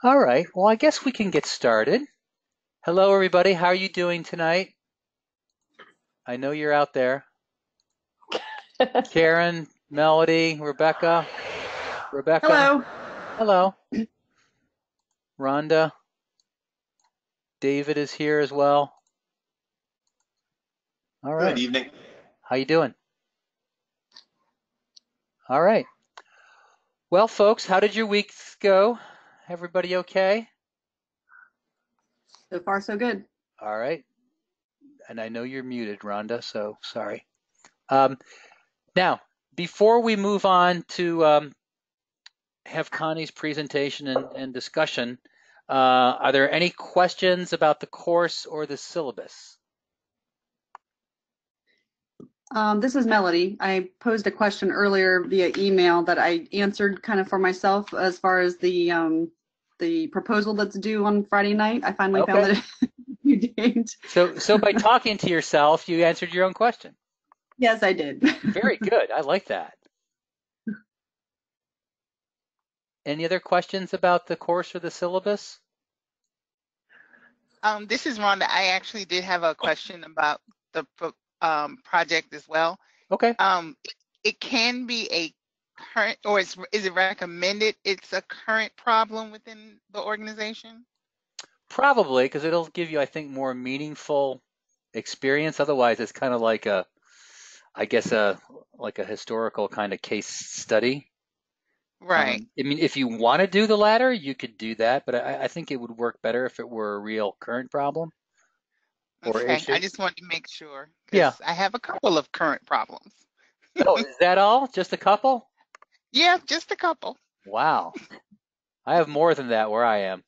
All right. Well, I guess we can get started. Hello, everybody. How are you doing tonight? I know you're out there. Karen, Melody, Rebecca. Rebecca. Hello. Hello. Rhonda. David is here as well. All Good right. evening. How you doing? All right. Well, folks, how did your weeks go? Everybody okay? So far, so good. All right. And I know you're muted, Rhonda, so sorry. Um, Now, before we move on to have Connie's presentation and discussion, are there any questions about the course or the syllabus? This is Melody. I posed a question earlier via email that I answered kind of for myself as far as the proposal that's due on Friday night. I finally found Okay. that you did. So by talking to yourself, you answered your own question. Yes, I did. Very good. I like that. Any other questions about the course or the syllabus? This is Rhonda. I actually did have a question about the project as well. Okay. It can be a current, or is it recommended it's a current problem within the organization? Probably, because it'll give you, I think, more meaningful experience. Otherwise, it's kind of like I guess like a historical kind of case study. Right. I mean, if you want to do the latter, you could do that, but I think it would work better if it were a real current problem or Okay. issue. I just wanted to make sure Yeah. because I have a couple of current problems. Oh, is that all? Just a couple? Yeah, just a couple. Wow. I have more than that where I am.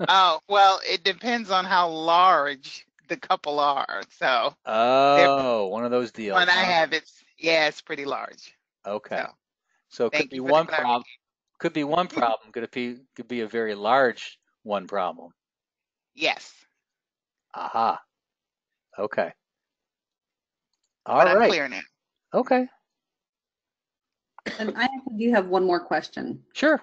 Oh, well, it depends on how large the couple are. So there, Oh, one of those deals, one I huh? have, it's pretty large. Okay. So So it could thank be you for the one clarification. problem. Could be one problem. Could be a very large one problem. Yes, Aha. Okay. but All I'm right. clear now. Okay. And I actually do have one more question Sure.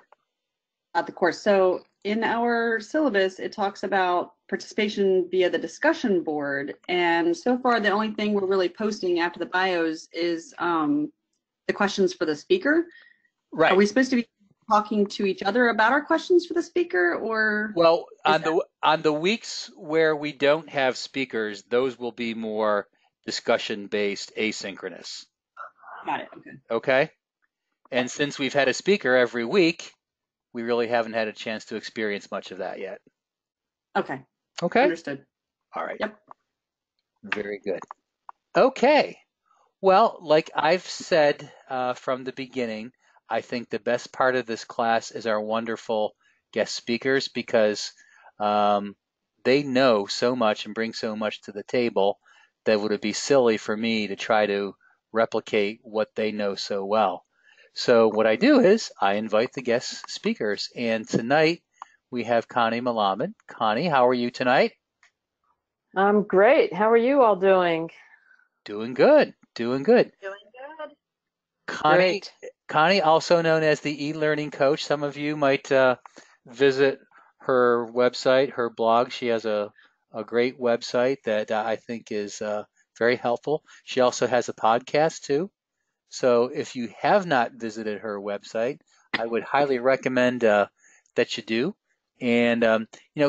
about the course. So in our syllabus, it talks about participation via the discussion board. And so far, the only thing we're really posting after the bios is the questions for the speaker. Are Right. we supposed to be talking to each other about our questions for the speaker, or Well, is on that the weeks where we don't have speakers, those will be more discussion based, asynchronous. got it? Okay. Okay? Yep. And since we've had a speaker every week, we really haven't had a chance to experience much of that yet. Okay. Okay? Understood. All right. Yep. Very good. Okay. Well, like I've said from the beginning, I think the best part of this class is our wonderful guest speakers because um, they know so much and bring so much to the table that it would be silly for me to try to replicate what they know so well. So what I do is I invite the guest speakers, and tonight we have Connie Malamed. Connie, how are you tonight? I'm great. How are you all doing? Doing good, doing good. Doing good. Connie, Great. Connie, also known as the e-learning coach. Some of you might visit her website, her blog. She has a great website that I think is very helpful. She also has a podcast too. So if you have not visited her website, I would highly recommend that you do. And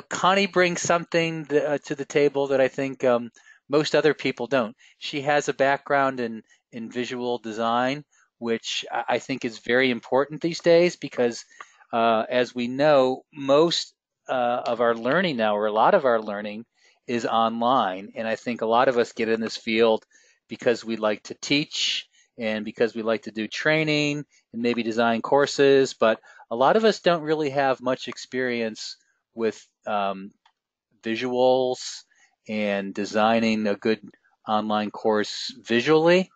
Connie brings something to the table that I think most other people don't. She has a background in visual design, which I think is very important these days because, as we know, most of our learning now, or a lot of our learning, is online. And I think a lot of us get in this field because we like to teach and because we like to do training and maybe design courses, but a lot of us don't really have much experience with visuals and designing a good online course visually.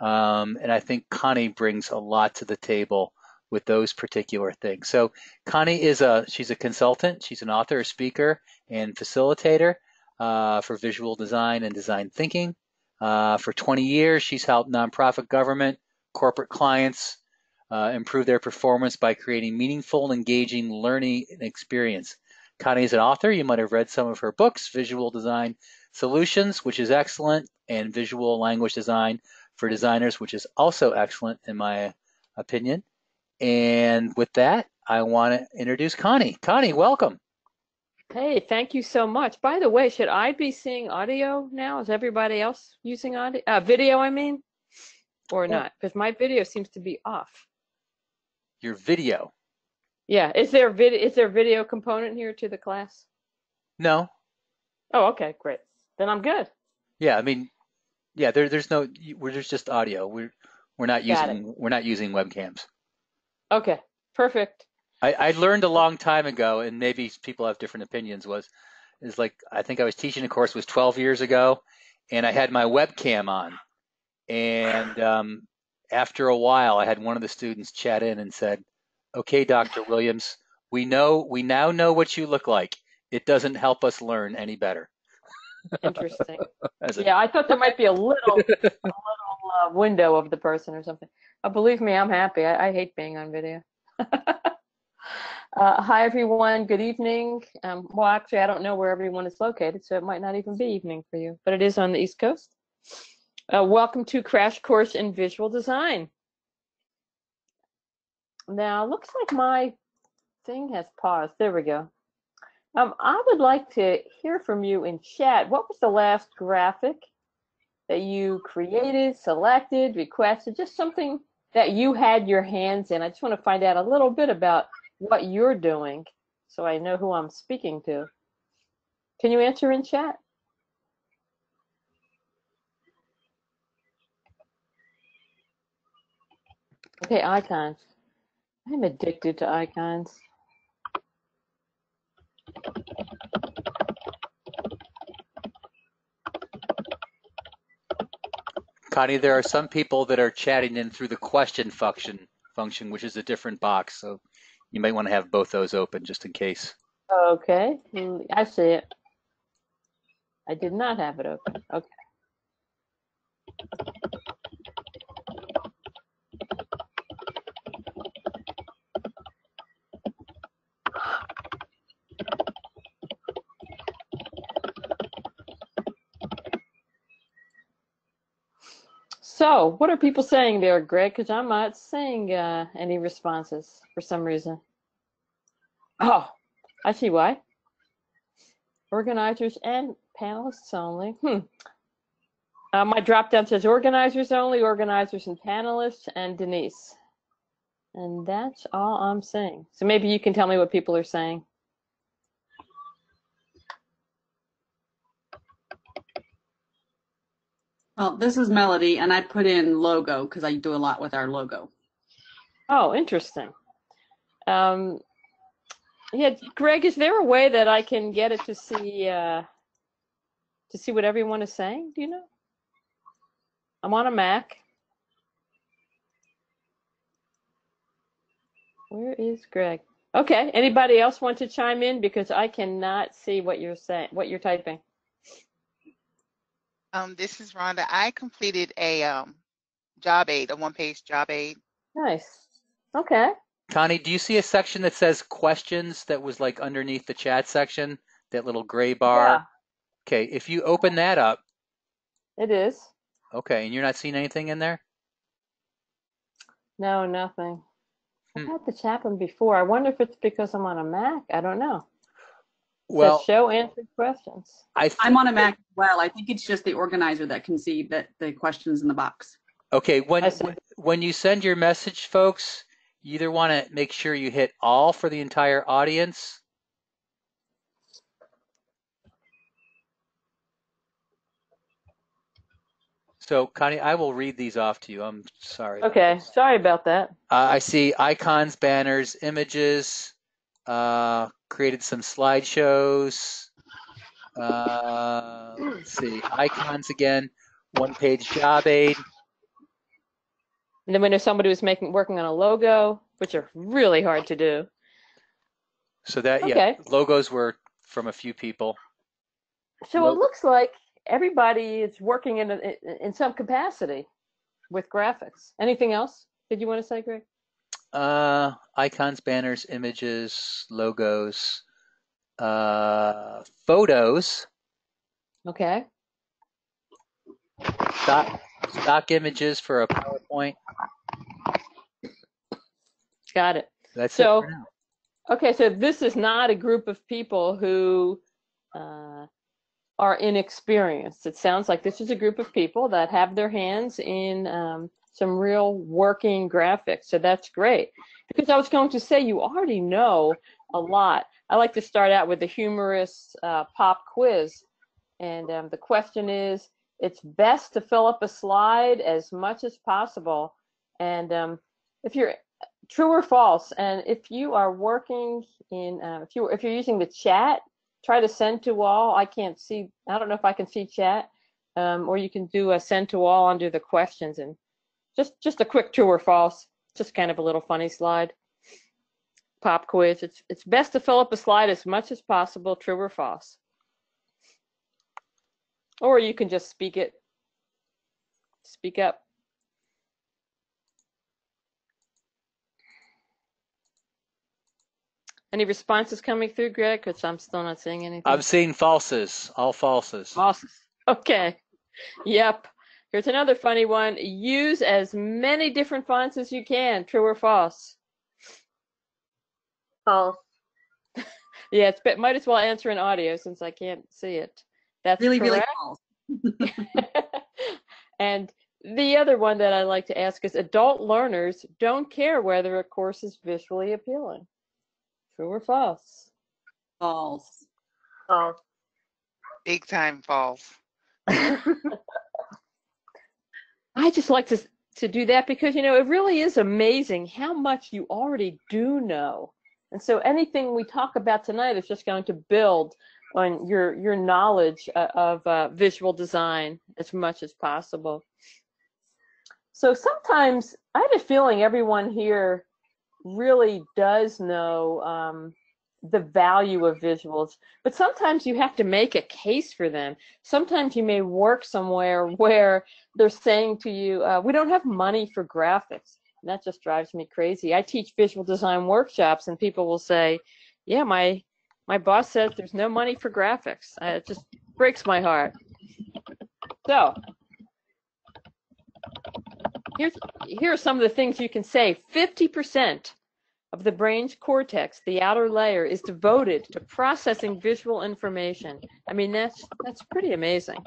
And I think Connie brings a lot to the table with those particular things. So Connie she's a consultant, she's an author, a speaker, and facilitator for visual design and design thinking. For 20 years, she's helped nonprofit, government, corporate clients improve their performance by creating meaningful and engaging learning experience. Connie is an author. You might have read some of her books, Visual Design Solutions, which is excellent, and Visual Language Design for Designers, which is also excellent in my opinion. And with that, I want to introduce Connie. Connie, welcome. Hey, thank you so much. By the way, should I be seeing audio now? Is everybody else using audio? Video, I mean, or not? Because my video seems to be off. Your video. Yeah, is there video component here to the class? No. Oh, okay, great. Then I'm good. Yeah, I mean, yeah, there's just audio. We're not using webcams. Okay, perfect. I learned a long time ago, and maybe people have different opinions, is like, I think I was teaching a course was 12 years ago, and I had my webcam on. And after a while, I had one of the students chat in and said, "Okay, Dr. Williams, we now know what you look like. It doesn't help us learn any better." Interesting. Yeah, I thought there might be a little window of the person or something. Believe me, I'm happy. I hate being on video. Hi, everyone. Good evening. Well, actually, I don't know where everyone is located, so it might not even be evening for you, but it is on the East Coast. Welcome to Crash Course in Visual Design. Now, looks like my thing has paused. There we go. I would like to hear from you in chat. What was the last graphic that you created, selected, requested, just something that you had your hands in? I just want to find out a little bit about what you're doing so I know who I'm speaking to. Can you answer in chat? Okay, icons. I'm addicted to icons. Connie, there are some people that are chatting in through the question function, which is a different box. So you might want to have both those open just in case. Okay, I see it. I did not have it open. Okay. So, what are people saying there, Greg? Because I'm not seeing any responses for some reason. Oh, I see why. Organizers and panelists only. My drop-down says organizers only, organizers and panelists, and Denise. And that's all I'm saying. So maybe you can tell me what people are saying. Well, this is Melody, and I put in logo because I do a lot with our logo. Oh, interesting. Yeah, Greg, is there a way that I can get it to see what everyone is saying? Do you know? I'm on a Mac. Where is Greg? Okay. Anybody else want to chime in because I cannot see what you're saying, what you're typing. This is Rhonda. I completed a job aid, a one-page job aid. Nice. Okay. Connie, do you see a section that says questions that was like underneath the chat section, that little gray bar? Yeah. Okay, if you open that up. It is. Okay, and you're not seeing anything in there? No, nothing. I've had this happen before. I wonder if it's because I'm on a Mac. I don't know. It says show answered questions. I'm on a Mac as well. I think it's just the organizer that can see that the questions in the box. Okay, when you send your message, folks, you either want to make sure you hit all for the entire audience. So, Connie, I will read these off to you. I'm sorry. Okay, sorry about that. I see icons, banners, images, created some slideshows. Let's see, icons again, one-page job aid. And then when there's somebody who's working on a logo, which are really hard to do. So that, yeah, logos were from a few people. So it looks like everybody is working in some capacity with graphics. Anything else? Did you want to say, Greg? Icons, banners, images, logos, photos, Okay, stock images for a PowerPoint. got it. That's it for So, now. okay, so this is not a group of people who are inexperienced. It sounds like this is a group of people that have their hands in some real working graphics. So that's great. Because I was going to say, you already know a lot. I like to start out with a humorous pop quiz. And the question is, it's best to fill up a slide as much as possible. And if you're true or false, and if you are working in, if you're using the chat, try to send to all. I can't see, I don't know if I can see chat, or you can do a send to all under the questions, and just a quick true or false, just kind of a little funny slide. Pop quiz. It's best to fill up a slide as much as possible, true or false. Or you can just speak up. Any responses coming through, Greg? Because I'm still not seeing anything. I'm seeing falses, all falses. Falses. Okay. Yep. Here's another funny one. Use as many different fonts as you can. True or false? False. Yeah, might as well answer in audio since I can't see it. That's Really, correct. really false. And the other one that I like to ask is adult learners don't care whether a course is visually appealing. True or false? False. False. Big time false. I just like to do that because, you know, it really is amazing how much you already do know. And so anything we talk about tonight is just going to build on your knowledge of visual design as much as possible. So sometimes I have a feeling everyone here really does know the value of visuals, but sometimes you have to make a case for them. Sometimes you may work somewhere where they're saying to you, we don't have money for graphics. And that just drives me crazy. I teach visual design workshops and people will say, yeah, my boss says there's no money for graphics. It just breaks my heart. So here are some of the things you can say. 50% of the brain's cortex, the outer layer, is devoted to processing visual information. I mean, that's pretty amazing.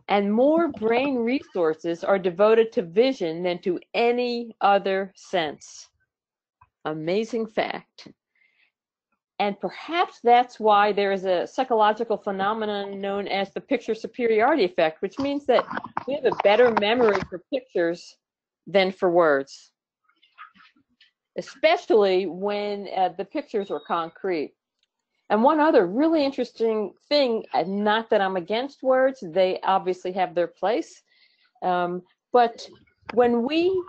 And more brain resources are devoted to vision than to any other sense. Amazing fact. And perhaps that's why there is a psychological phenomenon known as the picture superiority effect, which means that we have a better memory for pictures than for words, especially when the pictures are concrete. And one other really interesting thing, not that I'm against words, they obviously have their place, but when we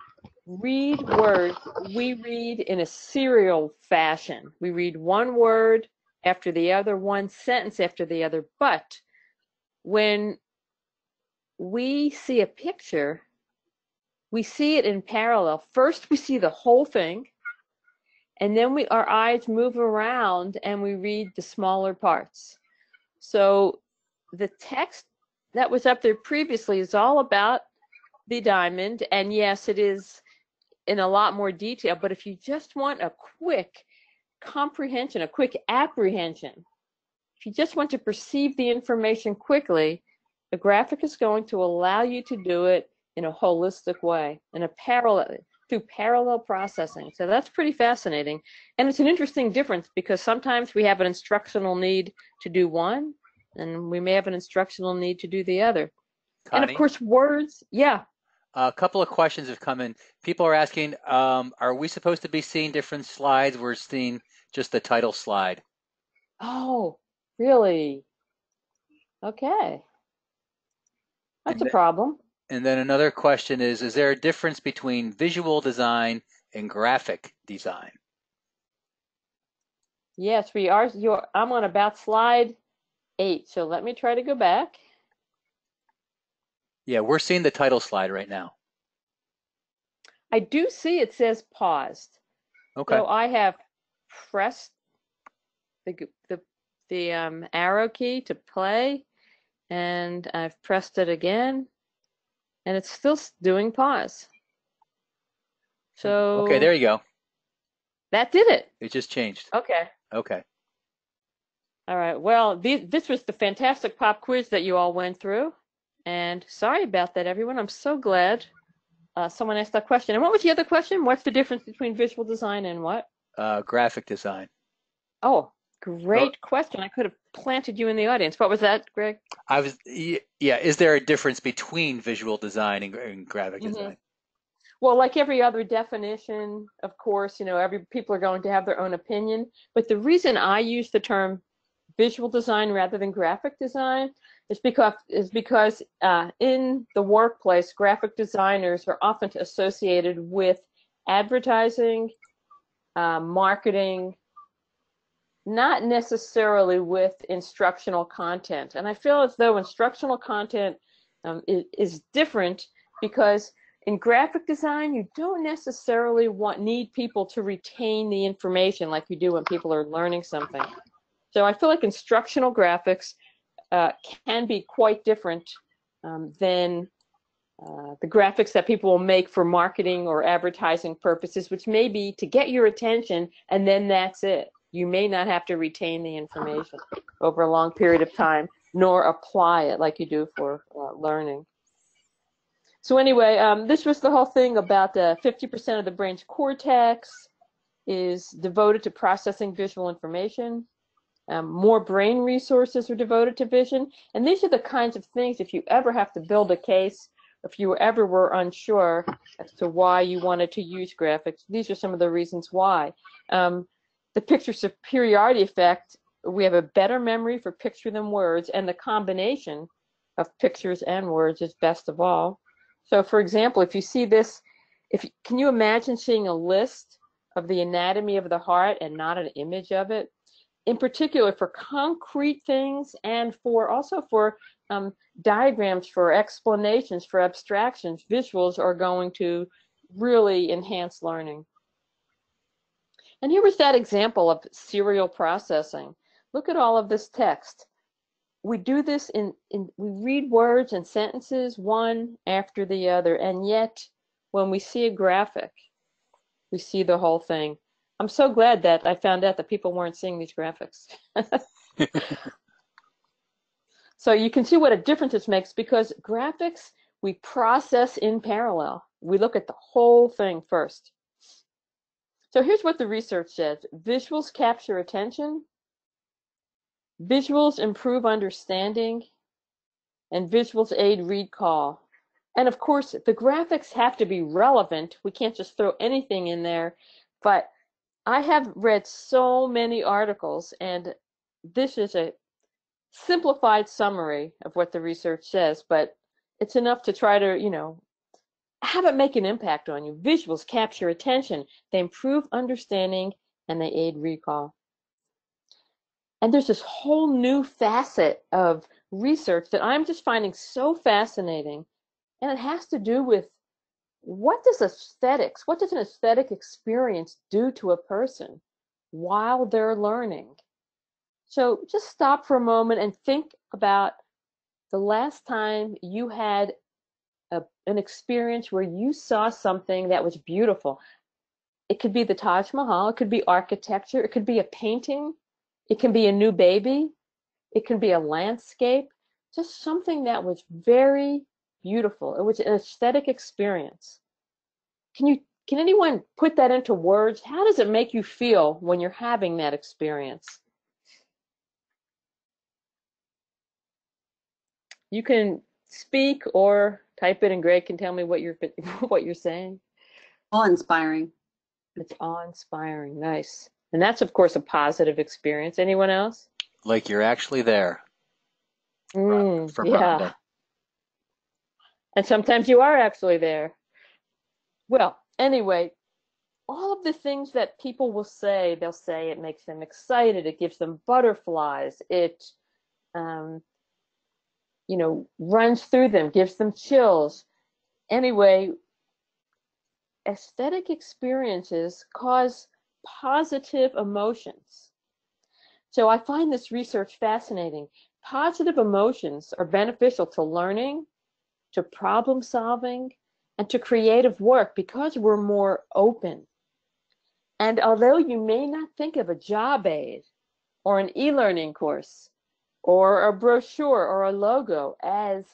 read words, we read in a serial fashion. We read one word after the other, one sentence after the other. But when we see a picture, we see it in parallel. First, we see the whole thing, and then our eyes move around and we read the smaller parts. So the text that was up there previously is all about the diamond, and yes, it is in a lot more detail, but if you just want a quick comprehension, a quick apprehension, if you just want to perceive the information quickly, the graphic is going to allow you to do it in a holistic way, through parallel processing. So that's pretty fascinating. And it's an interesting difference because sometimes we have an instructional need to do one, and we may have an instructional need to do the other. Connie? And of course, words, yeah. A couple of questions have come in. People are asking, are we supposed to be seeing different slides? We're seeing just the title slide. Oh, really? Okay. That's a problem. And then another question is there a difference between visual design and graphic design? Yes, we are. I'm on about slide 8, so let me try to go back. Yeah, we're seeing the title slide right now. I do see it says paused. Okay. So I have pressed the arrow key to play, and I've pressed it again, and it's still doing pause. So Okay, there you go. that did it. It just changed. Okay. Okay. All right. Well, this was the fantastic pop quiz that you all went through. And sorry about that, everyone. I'm so glad someone asked that question. And what was the other question? What's the difference between visual design and what? Graphic design. Oh, Or great question. I could have planted you in the audience. What was that, Greg? yeah, is there a difference between visual design and graphic design? Well, like every other definition, of course, people are going to have their own opinion. But the reason I use the term visual design rather than graphic design is because in the workplace, graphic designers are often associated with advertising, marketing, not necessarily with instructional content. And I feel as though instructional content is different, because in graphic design, you don't necessarily need people to retain the information like you do when people are learning something. So I feel like instructional graphics can be quite different than the graphics that people will make for marketing or advertising purposes, which may be to get your attention, and then that's it. You may not have to retain the information over a long period of time, nor apply it like you do for learning. So anyway, this was the whole thing about 50% of the brain's cortex is devoted to processing visual information. More brain resources are devoted to vision. And these are the kinds of things, if you ever have to build a case, if you ever were unsure as to why you wanted to use graphics, these are some of the reasons why. The picture superiority effect, we have a better memory for picture than words, and the combination of pictures and words is best of all. So for example, if you see this, can you imagine seeing a list of the anatomy of the heart and not an image of it? In particular for concrete things, and also for diagrams, for explanations, for abstractions, visuals are going to really enhance learning. And here was that example of serial processing. Look at all of this text. We do this we read words and sentences one after the other, and yet when we see a graphic, we see the whole thing. I'm so glad that I found out that people weren't seeing these graphics. So you can see what a difference this makes, because graphics, we process in parallel. We look at the whole thing first. So here's what the research says. Visuals capture attention, visuals improve understanding, and visuals aid recall. And of course, the graphics have to be relevant. We can't just throw anything in there. But I have read so many articles, and this is a simplified summary of what the research says, but it's enough to try to, have it make an impact on you. Visuals capture attention, they improve understanding, and they aid recall. And there's this whole new facet of research that I'm just finding so fascinating, and it has to do with what does an aesthetic experience do to a person while they're learning? So just stop for a moment and think about the last time you had an experience where you saw something that was beautiful. It could be the Taj Mahal, it could be architecture, it could be a painting, it can be a new baby, it can be a landscape, just something that was very beautiful. It was an aesthetic experience. Can anyone put that into words? How does it make you feel when you're having that experience? You can speak or type it, and Greg can tell me what you're saying. Awe-inspiring. It's awe-inspiring. Nice. And that's, of course, a positive experience. Anyone else? Like you're actually there. For yeah. Rhonda. And sometimes you are actually there. Well, anyway, all of the things that people will say, they'll say it makes them excited, it gives them butterflies, it runs through them, gives them chills. Anyway, aesthetic experiences cause positive emotions. So I find this research fascinating. Positive emotions are beneficial to learning, to problem solving, and to creative work because we're more open. And although you may not think of a job aid or an e-learning course or a brochure or a logo as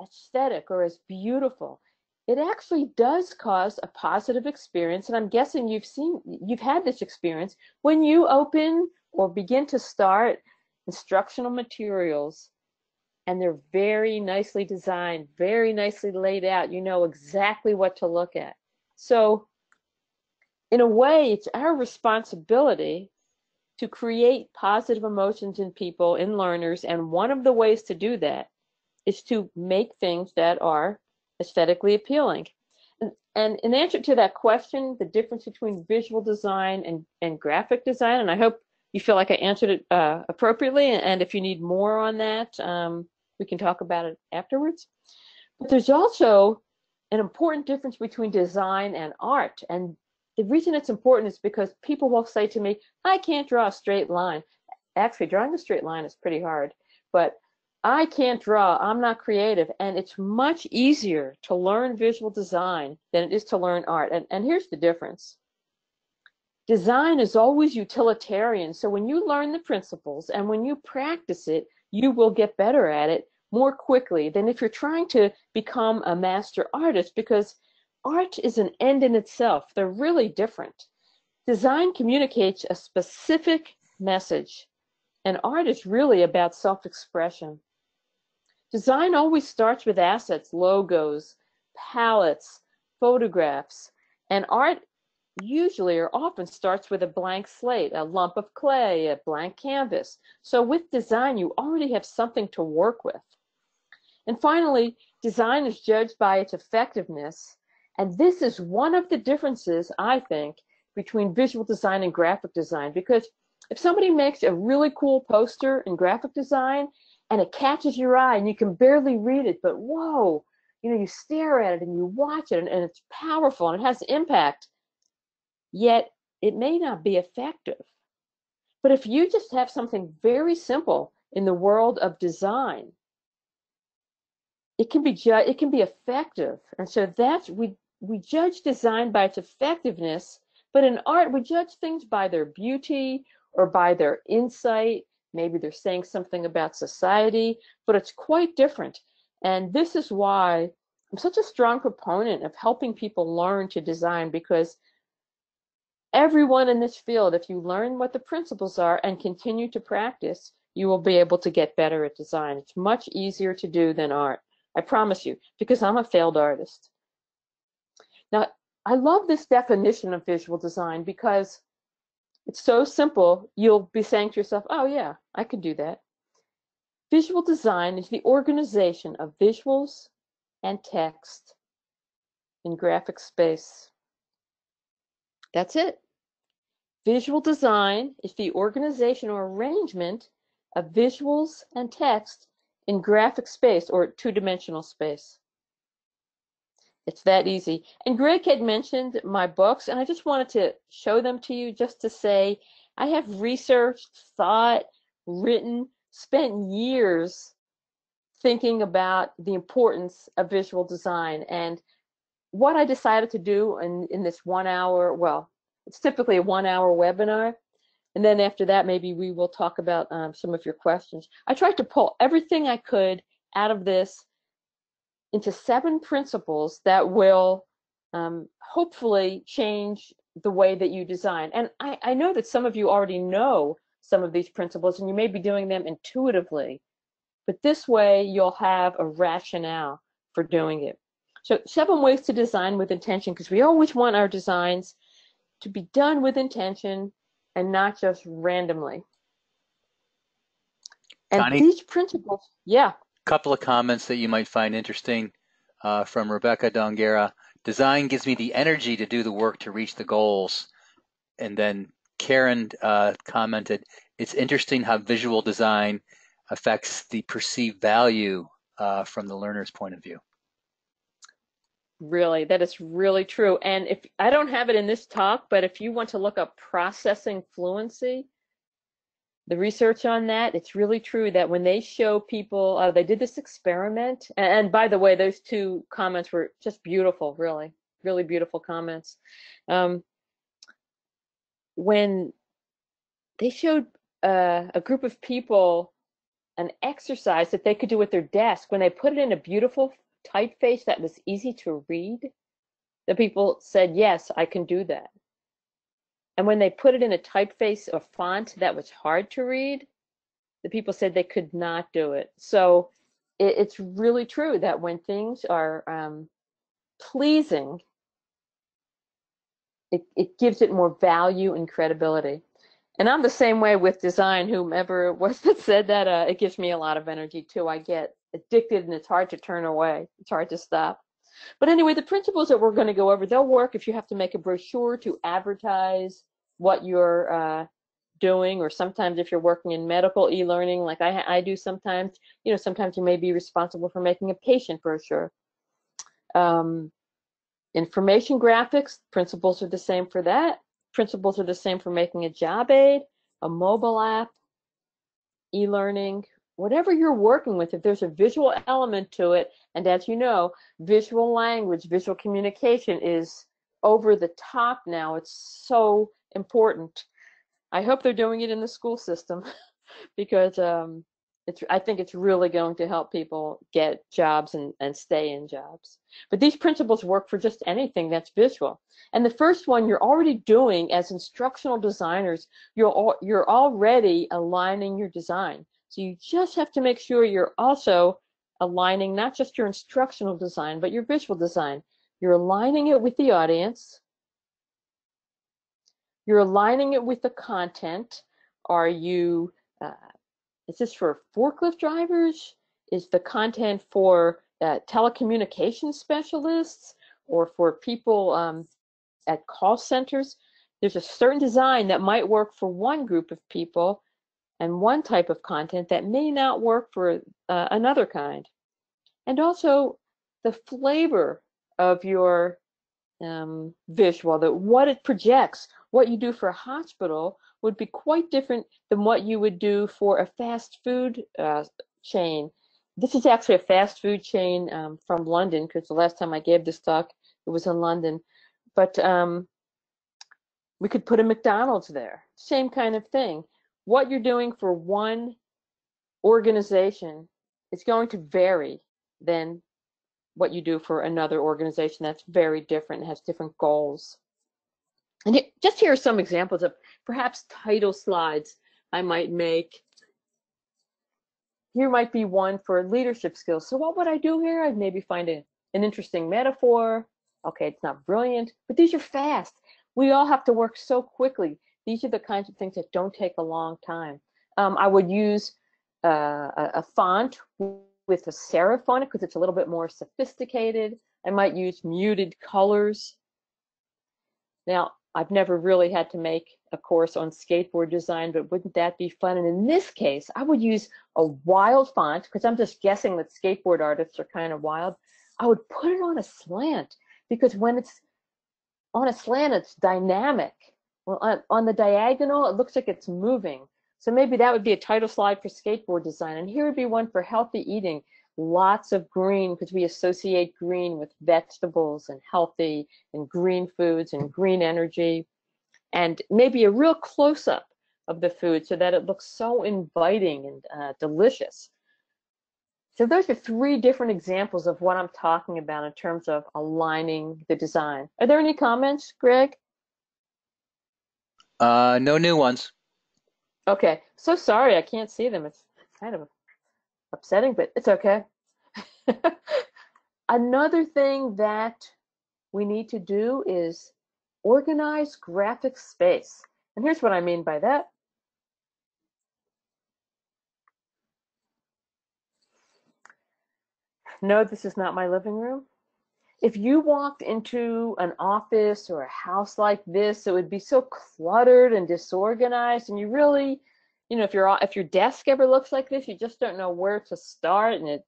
aesthetic or as beautiful, it actually does cause a positive experience. And I'm guessing you've had this experience when you open or begin to start instructional materials and they're very nicely designed, very nicely laid out. You know exactly what to look at. So in a way, it's our responsibility to create positive emotions in people, in learners, and one of the ways to do that is to make things that are aesthetically appealing. And in answer to that question, the difference between visual design and graphic design, and I hope you feel like I answered it appropriately, and if you need more on that, we can talk about it afterwards. But there's also an important difference between design and art. And the reason it's important is because people will say to me, I can't draw a straight line. Actually, drawing a straight line is pretty hard, but I can't draw, I'm not creative. And it's much easier to learn visual design than it is to learn art. And here's the difference. Design is always utilitarian. So when you learn the principles and when you practice it, you will get better at it more quickly than if you're trying to become a master artist, because art is an end in itself. They're really different. Design communicates a specific message, and art is really about self-expression. Design always starts with assets, logos, palettes, photographs, and art usually or often starts with a blank slate, a lump of clay, a blank canvas. So with design, you already have something to work with. And finally, design is judged by its effectiveness. And this is one of the differences, I think, between visual design and graphic design. Because if somebody makes a really cool poster in graphic design and it catches your eye and you can barely read it, but whoa, you stare at it and you watch it and it's powerful and it has impact, yet it may not be effective. But if you just have something very simple in the world of design, it can be effective. And so we judge design by its effectiveness, but in art we judge things by their beauty or by their insight. Maybe they're saying something about society, but it's quite different. And this is why I'm such a strong proponent of helping people learn to design, because everyone in this field, if you learn what the principles are and continue to practice, you will be able to get better at design. It's much easier to do than art. I promise you, because I'm a failed artist. Now, I love this definition of visual design because it's so simple. You'll be saying to yourself, oh yeah, I could do that. Visual design is the organization of visuals and text in graphic space. That's it. Visual design is the organization or arrangement of visuals and text in graphic space or two-dimensional space. It's that easy. And Greg had mentioned my books, and I just wanted to show them to you just to say I have researched, thought, written, spent years thinking about the importance of visual design. And what I decided to do in this 1 hour, well, it's typically a 1 hour webinar. And then after that, maybe we will talk about some of your questions. I tried to pull everything I could out of this into 7 principles that will hopefully change the way that you design. And I know that some of you already know some of these principles and you may be doing them intuitively, but this way you'll have a rationale for doing it. So 7 ways to design with intention, because we always want our designs to be done with intention and not just randomly. And Connie, these principles, yeah. couple of comments that you might find interesting from Rebecca Dongera. Design gives me the energy to do the work to reach the goals. And then Karen commented, it's interesting how visual design affects the perceived value from the learner's point of view. Really, that is really true. And if I don't have it in this talk, but if you want to look up processing fluency, the research on that, it's really true that when they show people, they did this experiment. And by the way, those two comments were just beautiful, really, really beautiful comments. When they showed a group of people an exercise that they could do at their desk, when they put it in a beautiful typeface that was easy to read, the people said, yes, I can do that. And when they put it in a typeface or font that was hard to read, the people said they could not do it. So it's really true that when things are pleasing, it gives it more value and credibility. And I'm the same way with design. Whomever it was that said that, it gives me a lot of energy too. I get addicted and it's hard to turn away. It's hard to stop. But anyway, the principles that we're going to go over, they'll work if you have to make a brochure to advertise what you're doing, or sometimes if you're working in medical e-learning like I do sometimes, sometimes you may be responsible for making a patient brochure. Information graphics, principles are the same for that. Principles are the same for making a job aid, a mobile app, e-learning, whatever you're working with. If there's a visual element to it, and as you know, visual language, visual communication is over the top now. It's so important. I hope they're doing it in the school system because I think it's really going to help people get jobs and stay in jobs. But these principles work for just anything that's visual. And the first one you're already doing as instructional designers, you're already aligning your design. So you just have to make sure you're also aligning not just your instructional design, but your visual design. You're aligning it with the audience. You're aligning it with the content. Are you, is this for forklift drivers? Is the content for telecommunications specialists or for people at call centers? There's a certain design that might work for one group of people and one type of content that may not work for another kind. And also the flavor of your visual, that what it projects. What you do for a hospital would be quite different than what you would do for a fast food chain. This is actually a fast food chain from London, because the last time I gave this talk, it was in London. But we could put a McDonald's there. Same kind of thing. What you're doing for one organization is going to vary than what you do for another organization that's very different and has different goals. And just here are some examples of perhaps title slides I might make. Here might be one for leadership skills. So what would I do here? I'd maybe find an interesting metaphor. Okay, it's not brilliant, but these are fast. We all have to work so quickly. These are the kinds of things that don't take a long time. I would use a font with a serif on it because it's a little bit more sophisticated. I might use muted colors. Now, I've never really had to make a course on skateboard design, but wouldn't that be fun? And in this case, I would use a wild font because I'm just guessing that skateboard artists are kind of wild. I would put it on a slant because when it's on a slant, it's dynamic. Well, on the diagonal, it looks like it's moving. So maybe that would be a title slide for skateboard design. And here would be one for healthy eating. Lots of green, because we associate green with vegetables and healthy and green foods and green energy. And maybe a real close-up of the food so that it looks so inviting and delicious. So those are 3 different examples of what I'm talking about in terms of aligning the design. Are there any comments, Greg? No new ones. Okay, so sorry I can't see them. It's kind of upsetting, but it's okay. Another thing that we need to do is organize graphic space. And here's what I mean by that. No, this is not my living room. If you walked into an office or a house like this, it would be so cluttered and disorganized, and you really, if your desk ever looks like this, you just don't know where to start, and it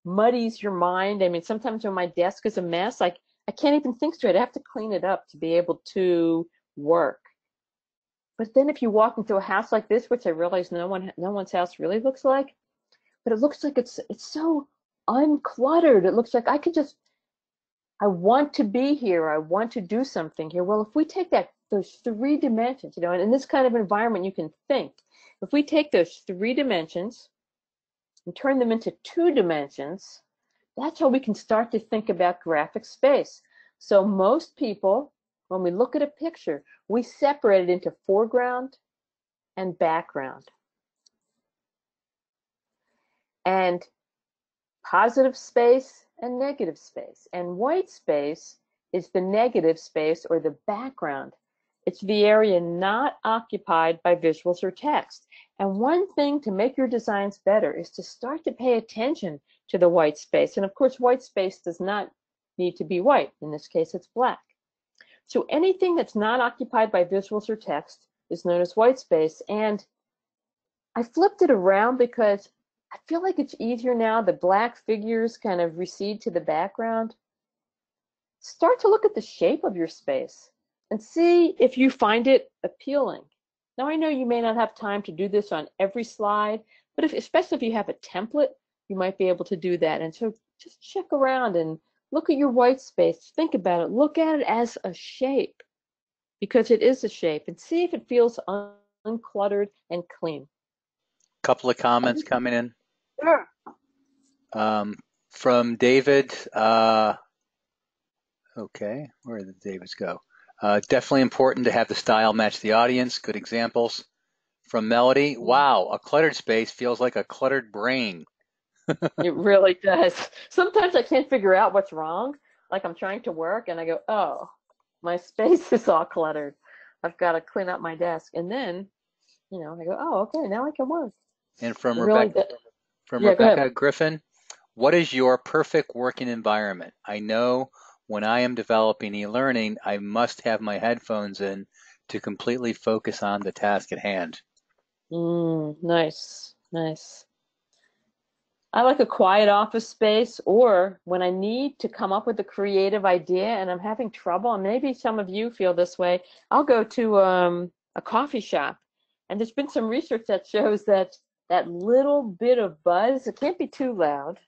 muddies your mind. I mean, sometimes when my desk is a mess, I can't even think straight. I have to clean it up to be able to work. But then if you walk into a house like this, which I realize no one's house really looks like, but it looks like it's so uncluttered. It looks like I want to be here. I want to do something here. Well, if we take those 3 dimensions, and in this kind of environment, you can think. If we take those 3 dimensions and turn them into 2 dimensions, that's how we can start to think about graphic space. So most people, when we look at a picture, we separate it into foreground and background. And positive space and negative space. And white space is the negative space or the background. It's the area not occupied by visuals or text. And one thing to make your designs better is to start to pay attention to the white space. And of course, white space does not need to be white. In this case, it's black. So anything that's not occupied by visuals or text is known as white space. And I flipped it around because I feel like it's easier now. The black figures kind of recede to the background. Start to look at the shape of your space and see if you find it appealing. Now, I know you may not have time to do this on every slide, but especially if you have a template, you might be able to do that. And so just check around and look at your white space. Think about it. Look at it as a shape, because it is a shape, and see if it feels uncluttered and clean. Couple of comments coming in. Sure. From David. Okay, where did David's go? Definitely important to have the style match the audience. Good examples. From Melody. Wow, a cluttered space feels like a cluttered brain. It really does. Sometimes I can't figure out what's wrong. Like I'm trying to work and I go, oh, my space is all cluttered. I've got to clean up my desk. And then, I go, oh, okay, now I can work. And from Really Rebecca, Yeah, Rebecca Griffin, what is your perfect working environment? I know when I am developing e-learning, I must have my headphones in to completely focus on the task at hand. Nice, nice. I like a quiet office space, or when I need to come up with a creative idea and I'm having trouble, and maybe some of you feel this way, I'll go to a coffee shop. And there's been some research that shows that little bit of buzz, it can't be too loud,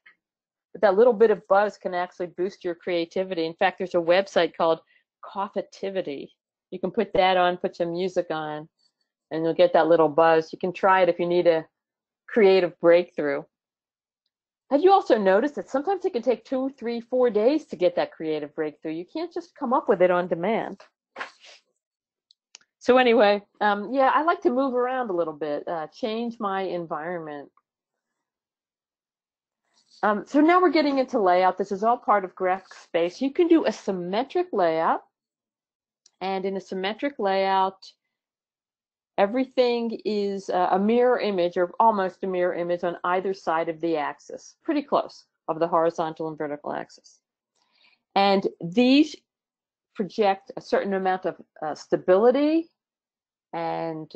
but that little bit of buzz can actually boost your creativity. In fact, there's a website called Coffeetivity. You can put that on, put some music on, and you'll get that little buzz. You can try it if you need a creative breakthrough. Have you also noticed that sometimes it can take 2, 3, 4 days to get that creative breakthrough? You can't just come up with it on demand. So anyway, yeah, I like to move around a little bit, change my environment. So now we're getting into layout. This is all part of graphic space. You can do a symmetric layout. And in a symmetric layout, everything is a mirror image, or almost a mirror image, on either side of the axis, pretty close, of the horizontal and vertical axis. And these project a certain amount of stability. And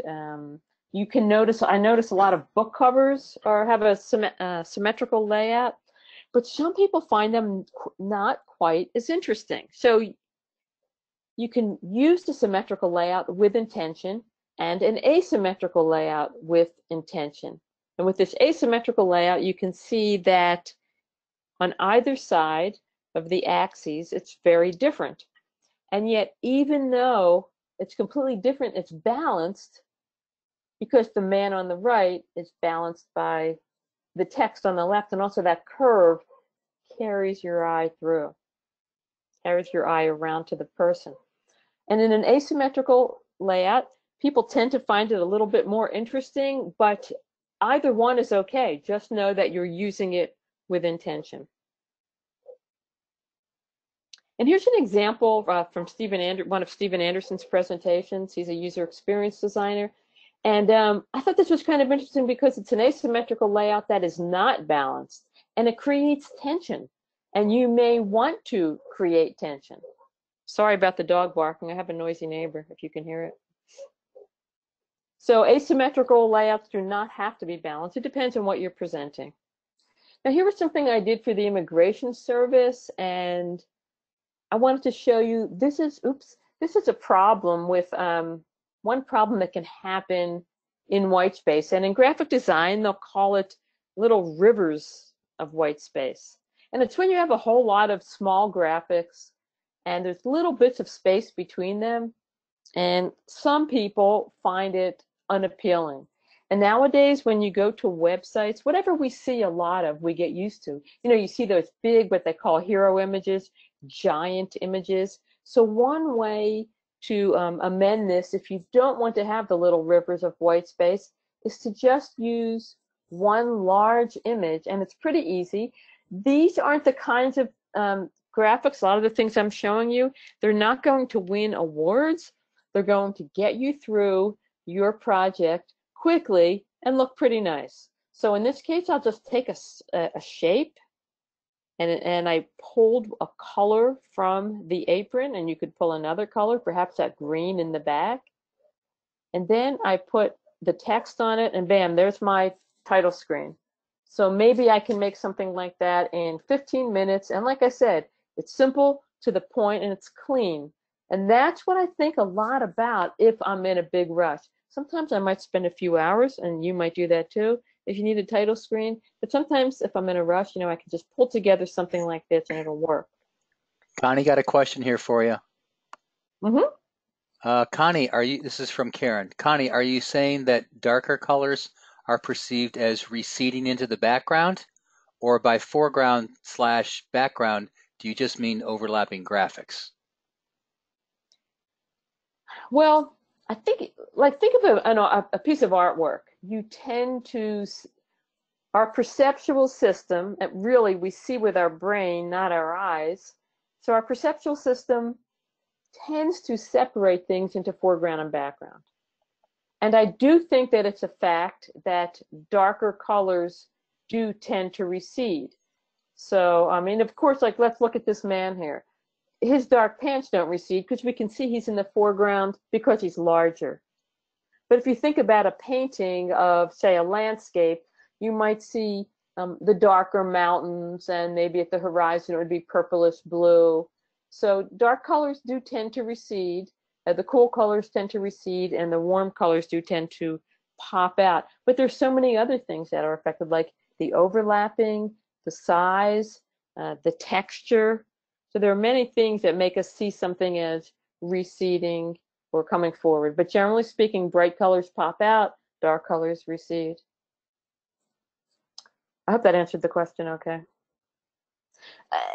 you can notice, I notice a lot of book covers have a symmetrical layout, but some people find them not quite as interesting. So you can use the symmetrical layout with intention, and an asymmetrical layout with intention. And with this asymmetrical layout, you can see that on either side of the axes, it's very different. And yet, even though it's completely different, it's balanced, because the man on the right is balanced by the text on the left, and also that curve carries your eye through, carries your eye around to the person. And in an asymmetrical layout, people tend to find it a little bit more interesting, but either one is okay. Just know that you're using it with intention. And here's an example from one of Stephen Anderson's presentations. He's a user experience designer. And I thought this was kind of interesting because it's an asymmetrical layout that is not balanced, and it creates tension. And you may want to create tension. Sorry about the dog barking. I have a noisy neighbor, if you can hear it. So asymmetrical layouts do not have to be balanced. It depends on what you're presenting. Now, here was something I did for the Immigration Service, and I wanted to show you, this is a problem with, one problem that can happen in white space. And in graphic design, they'll call it little rivers of white space. And it's when you have a whole lot of small graphics and there's little bits of space between them. And some people find it unappealing. And nowadays, when you go to websites, whatever we see a lot of, we get used to. You know, you see those big, what they call hero images, giant images. So one way to amend this, if you don't want to have the little rivers of white space, is to just use one large image, and it's pretty easy. These aren't the kinds of graphics, a lot of the things I'm showing you, they're not going to win awards. They're going to get you through your project quickly and look pretty nice. So in this case, I'll just take a shape, and I pulled a color from the apron, and you could pull another color, perhaps that green in the back. And then I put the text on it, and bam, there's my title screen. So maybe I can make something like that in 15 minutes. And like I said, it's simple, to the point, and it's clean. And that's what I think a lot about if I'm in a big rush. Sometimes I might spend a few hours, and you might do that too, if you need a title screen. But sometimes if I'm in a rush, you know, I can just pull together something like this and it'll work. Connie, got a question here for you. Mm-hmm. Connie, this is from Karen. Connie, are you saying that darker colors are perceived as receding into the background? Or by foreground/background, do you just mean overlapping graphics? Well, I think, like, think of a piece of artwork. You tend to, our perceptual system, that really we see with our brain, not our eyes. So our perceptual system tends to separate things into foreground and background. And I do think that it's a fact that darker colors do tend to recede. So, I mean, of course, like, let's look at this man here. His dark pants don't recede because we can see he's in the foreground because he's larger. But if you think about a painting of, say, a landscape, you might see the darker mountains, and maybe at the horizon it would be purplish blue. So dark colors do tend to recede. The cool colors tend to recede, and the warm colors do tend to pop out. But there's so many other things that are affected, like the overlapping, the size, the texture. So there are many things that make us see something as receding or coming forward. But generally speaking, bright colors pop out, dark colors recede. I hope that answered the question okay.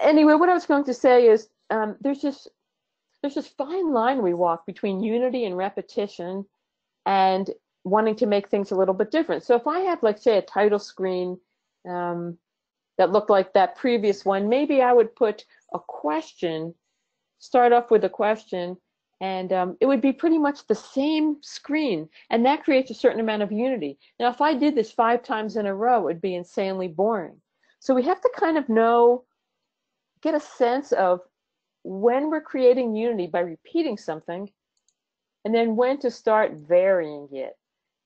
Anyway, what I was going to say is there's this fine line we walk between unity and repetition and wanting to make things a little bit different. So if I have, like, say, a title screen that looked like that previous one, maybe I would put a question, start off with a question, and it would be pretty much the same screen, and that creates a certain amount of unity. Now, if I did this 5 times in a row, it would be insanely boring. So we have to kind of get a sense of when we're creating unity by repeating something, and then when to start varying it.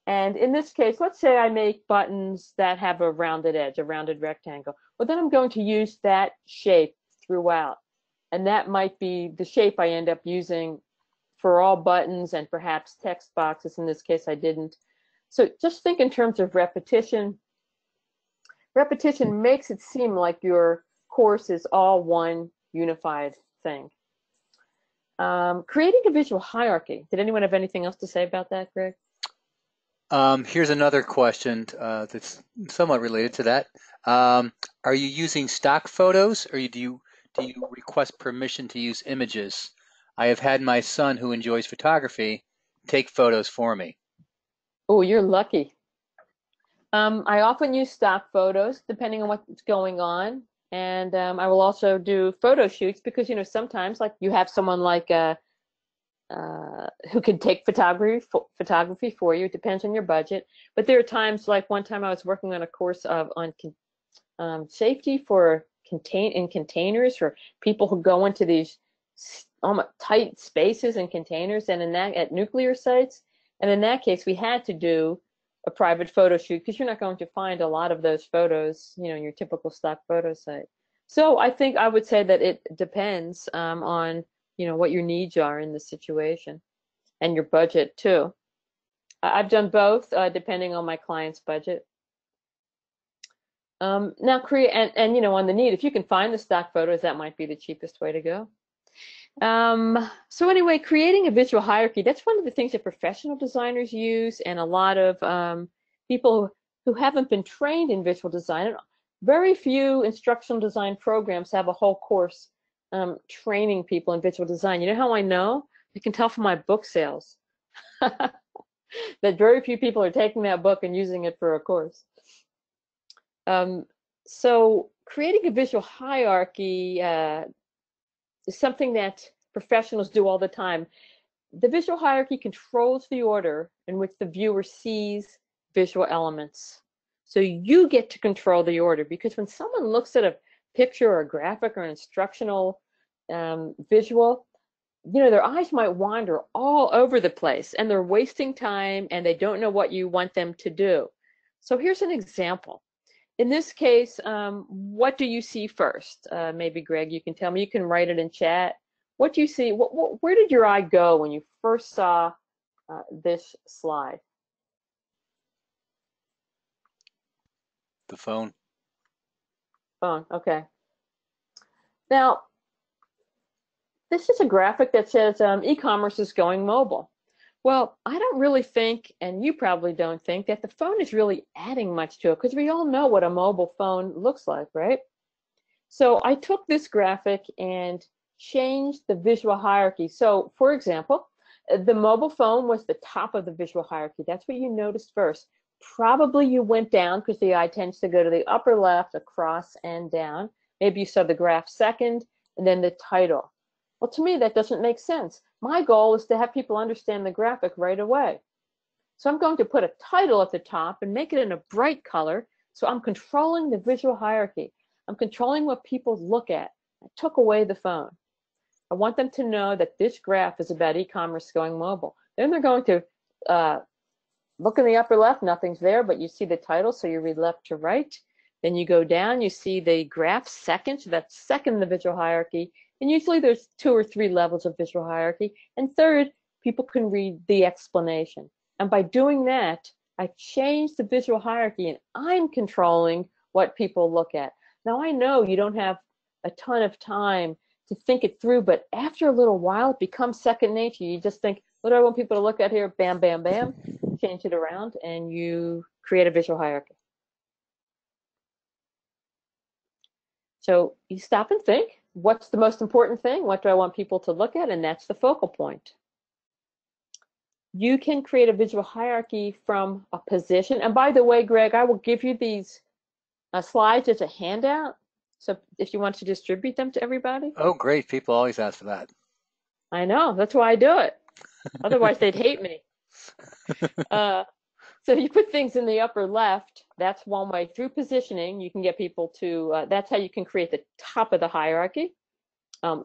And in this case, let's say I make buttons that have a rounded edge, a rounded rectangle. Well, then I'm going to use that shape throughout. And that might be the shape I end up using for all buttons and perhaps text boxes. In this case, I didn't. So just think in terms of repetition. Repetition makes it seem like your course is all one unified thing. Creating a visual hierarchy. Did anyone have anything else to say about that, Greg? Here's another question that's somewhat related to that. Are you using stock photos, or do you request permission to use images? I have had my son, who enjoys photography, take photos for me. Oh, you're lucky. I often use stock photos depending on what's going on. And I will also do photo shoots because, you know, sometimes, like, you have someone like who can take photography for you. It depends on your budget. But there are times, like one time I was working on a course on safety in containers for people who go into these tight spaces and containers, and at nuclear sites. And in that case, we had to do a private photo shoot because you're not going to find a lot of those photos, you know, in your typical stock photo site. So I think I would say that it depends on, what your needs are in the situation and your budget too. I've done both depending on my client's budget. Now create and on the need, if you can find the stock photos, that might be the cheapest way to go. So anyway, creating a visual hierarchy, that's one of the things that professional designers use, and a lot of people who haven't been trained in visual design. Very few instructional design programs have a whole course training people in visual design. You know how I know? You can tell from my book sales that very few people are taking that book and using it for a course. So creating a visual hierarchy is something that professionals do all the time. The visual hierarchy controls the order in which the viewer sees visual elements. So you get to control the order, because when someone looks at a picture or a graphic or an instructional visual, their eyes might wander all over the place and they're wasting time and they don't know what you want them to do. So here's an example. In this case, what do you see first? Maybe Greg, you can tell me. You can write it in chat. What do you see? Where did your eye go when you first saw this slide? The phone. Phone, okay. Now, this is a graphic that says e-commerce is going mobile. Well, I don't really think, and you probably don't think, that the phone is really adding much to it, because we all know what a mobile phone looks like, right? So I took this graphic and changed the visual hierarchy. So, for example, the mobile phone was the top of the visual hierarchy. That's what you noticed first. Probably you went down, because the eye tends to go to the upper left, across, and down. Maybe you saw the graph second, and then the title. Well, to me, that doesn't make sense. My goal is to have people understand the graphic right away. So I'm going to put a title at the top and make it in a bright color. So I'm controlling the visual hierarchy. I'm controlling what people look at. I took away the phone. I want them to know that this graph is about e-commerce going mobile. Then they're going to look in the upper left, nothing's there, but you see the title, so you read left to right. Then you go down, you see the graph second, so that's second in the visual hierarchy. And usually there's 2 or 3 levels of visual hierarchy. And third, people can read the explanation. And by doing that, I change the visual hierarchy and I'm controlling what people look at. Now I know you don't have a ton of time to think it through, but after a little while, it becomes second nature. You just think, what do I want people to look at here? Bam, bam, bam. Change it around and you create a visual hierarchy. So you stop and think, what's the most important thing? What do I want people to look at? And that's the focal point. You can create a visual hierarchy from a position. And by the way, Greg, I will give you these slides as a handout. So if you want to distribute them to everybody. Oh, great. People always ask for that. I know. That's why I do it. Otherwise, they'd hate me. So you put things in the upper left. That's one way. Through positioning, you can get people to, that's how you can create the top of the hierarchy.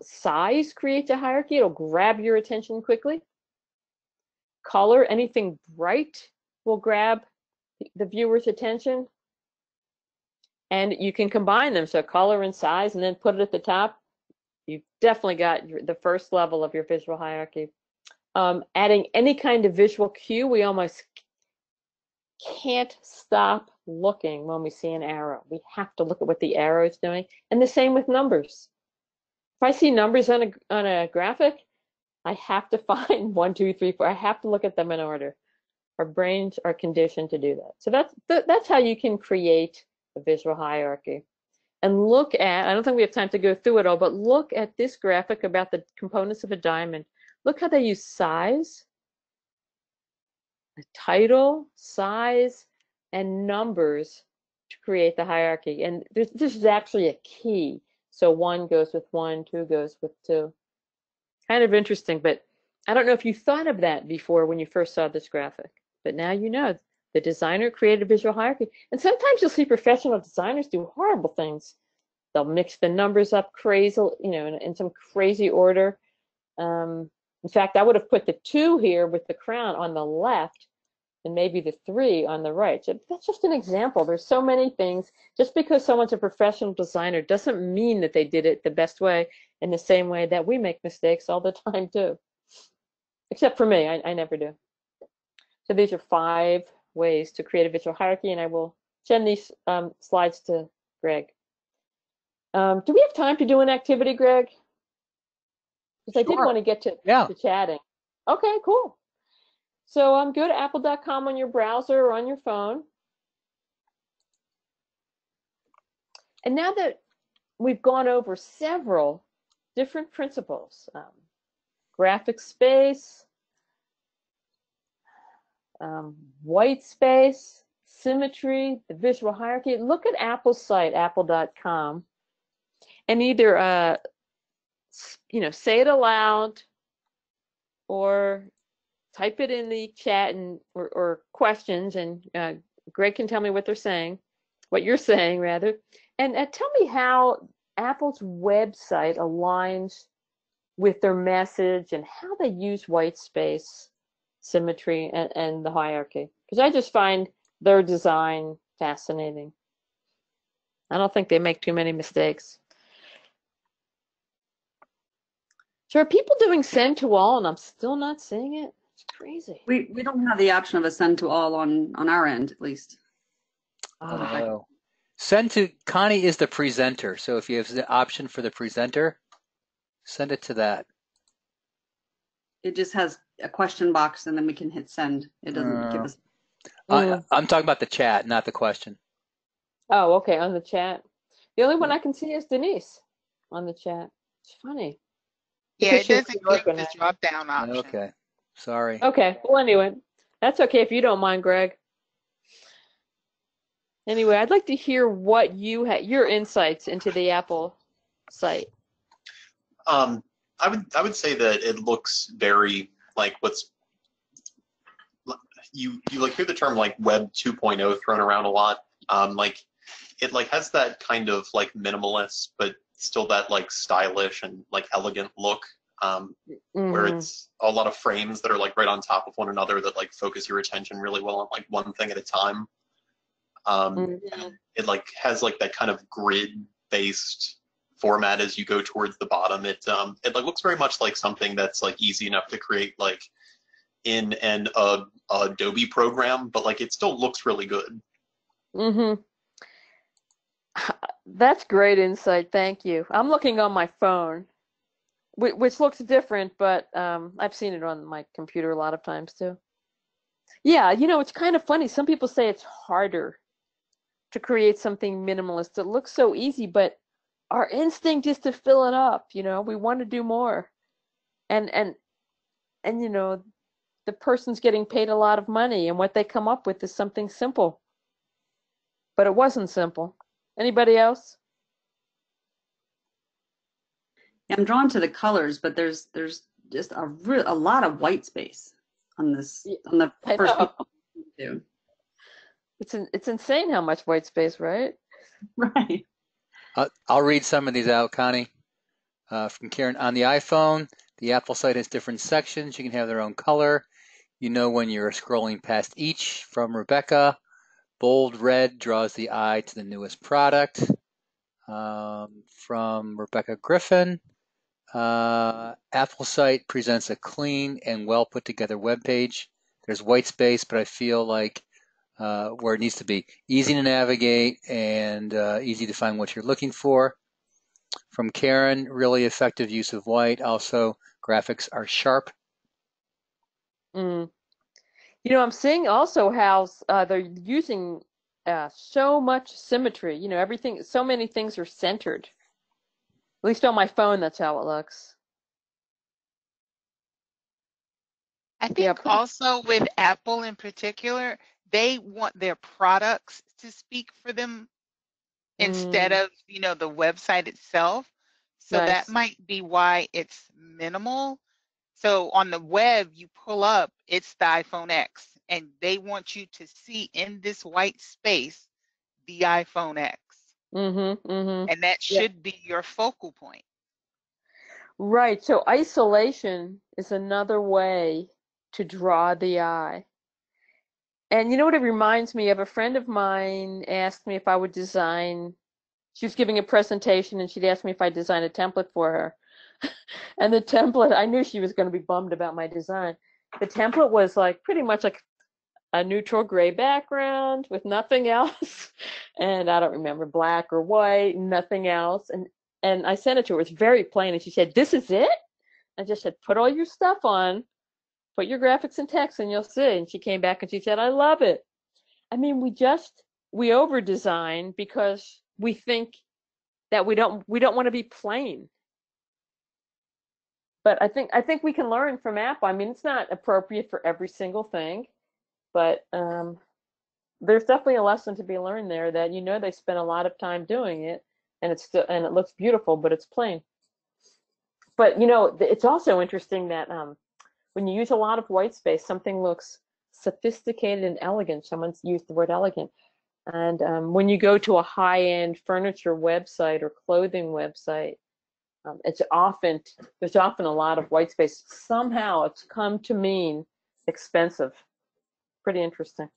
Size creates a hierarchy. It'll grab your attention quickly. Color, anything bright will grab the viewer's attention. And you can combine them, so color and size, and then put it at the top. You've definitely got the first level of your visual hierarchy. Adding any kind of visual cue, we almost can't stop looking when we see an arrow. We have to look at what the arrow is doing. And the same with numbers. If I see numbers on a graphic, I have to find 1, 2, 3, 4. I have to look at them in order. Our brains are conditioned to do that. So that's how you can create a visual hierarchy. And look at, I don't think we have time to go through it all, but look at this graphic about the components of a diamond. Look how they use size, a title, size, and numbers to create the hierarchy. And this is actually a key. So 1 goes with 1, 2 goes with 2. Kind of interesting, but I don't know if you thought of that before when you first saw this graphic, but now you know. The designer created a visual hierarchy. And sometimes you'll see professional designers do horrible things. They'll mix the numbers up crazy, in some crazy order. In fact, I would have put the 2 here with the crown on the left, and maybe the 3 on the right. So that's just an example. There's so many things. Just because someone's a professional designer doesn't mean that they did it the best way, in the same way that we make mistakes all the time too. Except for me, I never do. So these are 5 ways to create a visual hierarchy, and I will send these slides to Greg. Do we have time to do an activity, Greg? Because I did Sure. want to get to Yeah. chatting. Okay, cool. So go to apple.com on your browser or on your phone. And now that we've gone over several different principles, graphic space, white space, symmetry, the visual hierarchy, look at Apple's site, apple.com, and either say it aloud or type it in the chat or questions, and Greg can tell me what they're saying, what you're saying rather, and tell me how Apple's website aligns with their message and how they use white space, symmetry, and the hierarchy. Because I just find their design fascinating. I don't think they make too many mistakes. So are people doing send to all and I'm still not seeing it? It's crazy. We don't have the option of a send to all on our end, at least. Oh, no. Send to Connie is the presenter. So if you have the option for the presenter, send it to that. It just has a question box and then we can hit send. It doesn't give us. I'm talking about the chat, not the question. Oh, okay, on the chat. The only one I can see is Denise on the chat. It's funny. Yeah, it doesn't give the drop down option. Okay, sorry. Okay, well anyway, that's okay if you don't mind, Greg. Anyway, I'd like to hear what you had, your insights into the Apple site. I would say that it looks very like you like hear the term like Web 2.0 thrown around a lot. Like it like has that kind of like minimalist, but still that like stylish and like elegant look. Where it's a lot of frames that are like right on top of one another that like focus your attention really well on like one thing at a time. And it like has like that kind of grid-based format as you go towards the bottom. It like looks very much like something that's like easy enough to create like in an Adobe program, but like it still looks really good. That's great insight. Thank you. I'm looking on my phone, which looks different, but I've seen it on my computer a lot of times too. Yeah, it's kind of funny. Some people say it's harder to create something minimalist. It looks so easy, but our instinct is to fill it up. We want to do more, and the person's getting paid a lot of money, and what they come up with is something simple, but it wasn't simple. Anybody else? I'm drawn to the colors, but there's just a lot of white space on this on the first page. It's insane how much white space, right? Right. I'll read some of these out, Connie. From Karen, on the iPhone, the Apple site has different sections. You can have their own color. When you're scrolling past each. From Rebecca, bold red draws the eye to the newest product. From Rebecca Griffin, Apple site presents a clean and well put together web page. There's white space, but I feel like where it needs to be easy to navigate and easy to find what you're looking for. From Karen, really effective use of white. Also, graphics are sharp. I'm seeing also how they're using so much symmetry. Everything, so many things are centered. At least on my phone, that's how it looks. I think also with Apple in particular, they want their products to speak for them instead of, the website itself. So that might be why it's minimal. So on the web, you pull up, it's the iPhone X, and they want you to see in this white space the iPhone X. And that should be your focal point. Right. So isolation is another way to draw the eye. And you know what it reminds me of? A friend of mine asked me if I would design, she was giving a presentation and she'd asked me if I'd design a template for her. And the template, I knew she was going to be bummed about my design. The template was like pretty much like a neutral gray background with nothing else. And I don't remember, black or white, nothing else. And I sent it to her. It's very plain. And she said, "This is it?" I just said, "Put all your stuff on, put your graphics and text, and you'll see." And she came back and she said, "I love it." I mean, we over design because we think that we don't want to be plain. But I think we can learn from Apple. I mean, it's not appropriate for every single thing, but there's definitely a lesson to be learned there that they spend a lot of time doing it, and it looks beautiful, but it's plain. But it's also interesting that when you use a lot of white space, something looks sophisticated and elegant. Someone's used the word elegant. And when you go to a high-end furniture website or clothing website, there's often a lot of white space. Somehow it's come to mean expensive. Pretty interesting.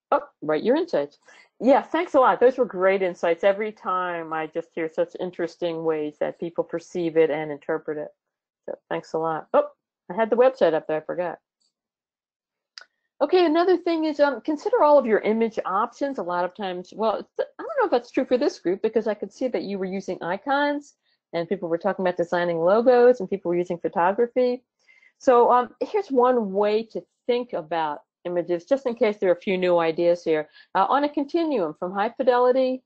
Oh, write your insights. Yeah, thanks a lot. Those were great insights. Every time I just hear such interesting ways that people perceive it and interpret it. So thanks a lot. Oh, I had the website up there, I forgot. Okay, another thing is consider all of your image options. A lot of times, well, I don't know if that's true for this group because I could see that you were using icons and people were talking about designing logos and people were using photography. So here's one way to think about images, just in case there are a few new ideas here. On a continuum from high fidelity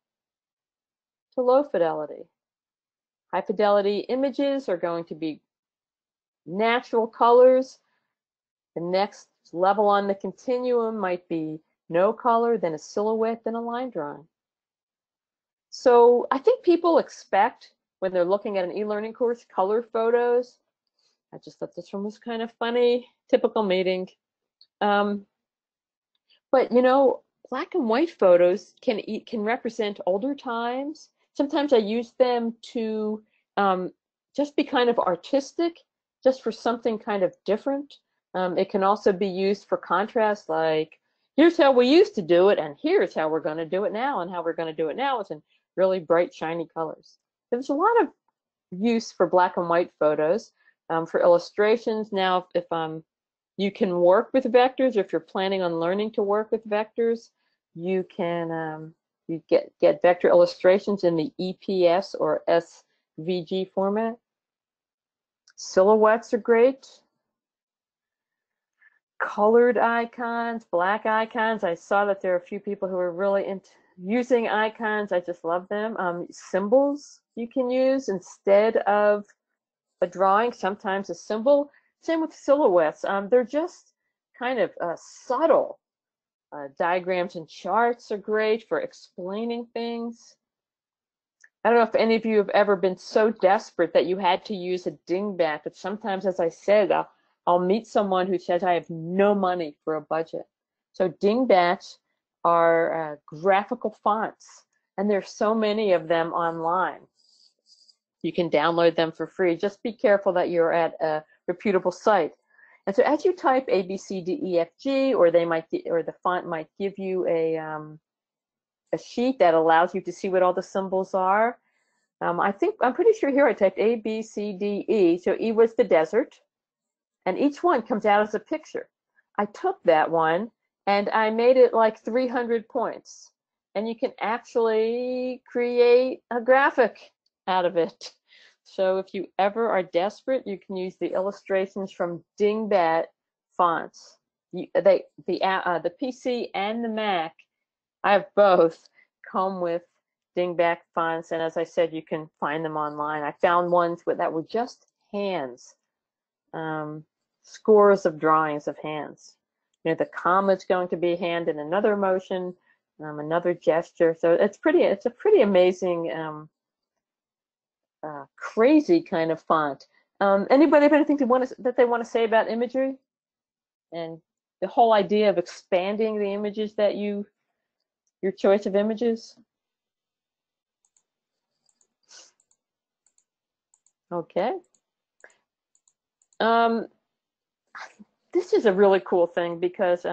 to low fidelity. High fidelity images are going to be natural colors. The next level on the continuum might be no color, then a silhouette, then a line drawing. So I think people expect when they're looking at an e-learning course, color photos. I just thought this one was kind of funny, typical meeting. But black and white photos can represent older times. Sometimes I use them to just be kind of artistic, just for something kind of different. It can also be used for contrast, like here's how we used to do it, and here's how we're going to do it now, and how we're going to do it now is in really bright, shiny colors. There's a lot of use for black and white photos. For illustrations, now if you can work with vectors, if you're planning on learning to work with vectors, you can you get vector illustrations in the EPS or SVG format. Silhouettes are great. Colored icons, black icons. I saw that there are a few people who are really into using icons. I just love them. Symbols you can use instead of a drawing, sometimes a symbol. Same with silhouettes. They're just kind of subtle. Diagrams and charts are great for explaining things. I don't know if any of you have ever been so desperate that you had to use a dingbat, but sometimes, as I said, I'll meet someone who says, I have no money for a budget. So dingbats are graphical fonts, and there's so many of them online. You can download them for free. Just be careful that you're at a reputable site. And so as you type A, B, C, D, E, F, G, or the font might give you a sheet that allows you to see what all the symbols are. I'm pretty sure here I typed A, B, C, D, E. So E was the desert. And each one comes out as a picture. I took that one and I made it like 300 points. And you can actually create a graphic out of it. So if you ever are desperate, you can use the illustrations from Dingbat fonts. The PC and the Mac, I have both, come with Dingbat fonts. And as I said, you can find them online. I found ones that were just hands. Scores of drawings of hands. The comma's going to be a hand in another motion, another gesture. So it's a pretty amazing, crazy kind of font. Anybody have anything that they want to say about imagery and the whole idea of expanding the images that your choice of images? Okay. this is a really cool thing because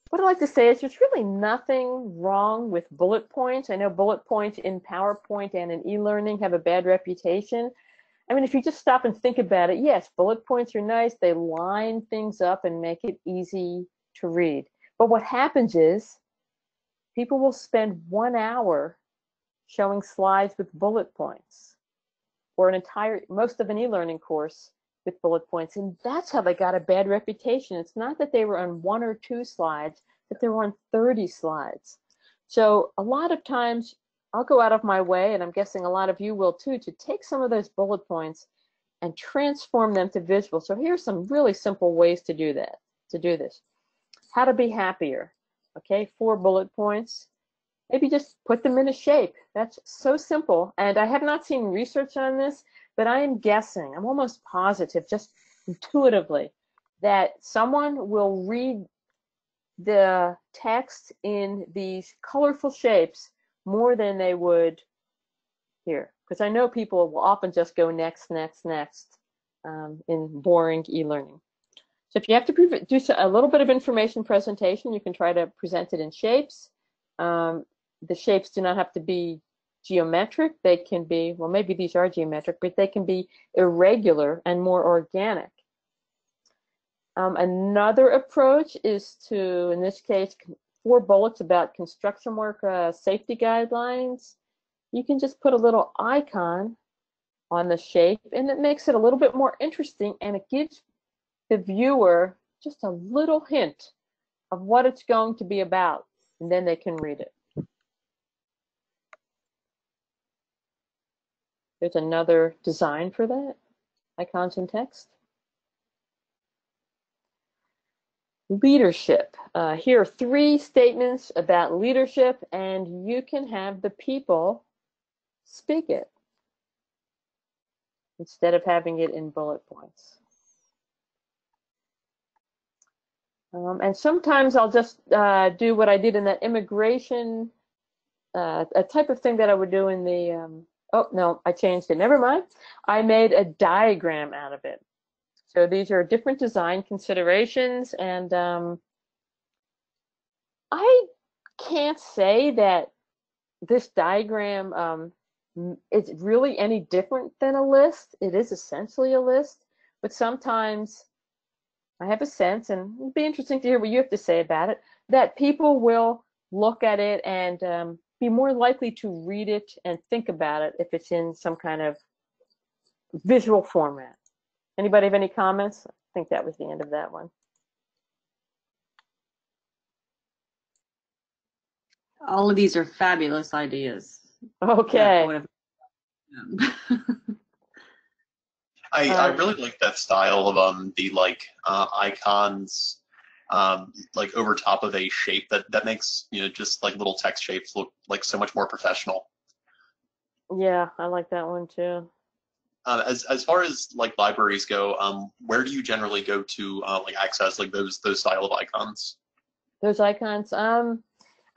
what I like to say is there's really nothing wrong with bullet points. I know bullet points in PowerPoint and in e-learning have a bad reputation. I mean, if you just stop and think about it, yes, bullet points are nice. They line things up and make it easy to read. But what happens is people will spend 1 hour showing slides with bullet points, or most of an e-learning course with bullet points, and that's how they got a bad reputation. It's not that they were on 1 or 2 slides, but they were on 30 slides. So a lot of times I'll go out of my way, and I'm guessing a lot of you will too, to take some of those bullet points and transform them to visual. So here's some really simple ways to do this. How to be happier. Okay, 4 bullet points. Maybe just put them in a shape. That's so simple. And I have not seen research on this, but I am guessing, I'm almost positive, just intuitively, that someone will read the text in these colorful shapes more than they would here. Because I know people will often just go next, next, next in boring e-learning. So if you have to do a little bit of information presentation, you can try to present it in shapes. The shapes do not have to be geometric. They can be, well, maybe these are geometric, but they can be irregular and more organic. Another approach is to, in this case, 4 bullets about construction work safety guidelines. You can just put a little icon on the shape, and it makes it a little bit more interesting, and it gives the viewer just a little hint of what it's going to be about, and then they can read it. There's another design for that, icons and text. Leadership. Here are 3 statements about leadership, and you can have the people speak it instead of having it in bullet points. And sometimes I'll just do what I did in that immigration, a type of thing that I would do in the, oh no, I changed it, never mind. I made a diagram out of it. So these are different design considerations, and I can't say that this diagram is really any different than a list. It is essentially a list, but sometimes I have a sense, and it'd be interesting to hear what you have to say about it, that people will look at it and be more likely to read it and think about it if it's in some kind of visual format. Anybody have any comments? I think that was the end of that one. All of these are fabulous ideas. Okay. I really like that style of the like icons like over top of a shape that makes, you know, just like little text shapes look like so much more professional. Yeah, I like that one too. As far as like libraries go, where do you generally go to like access like those style of icons? Those icons.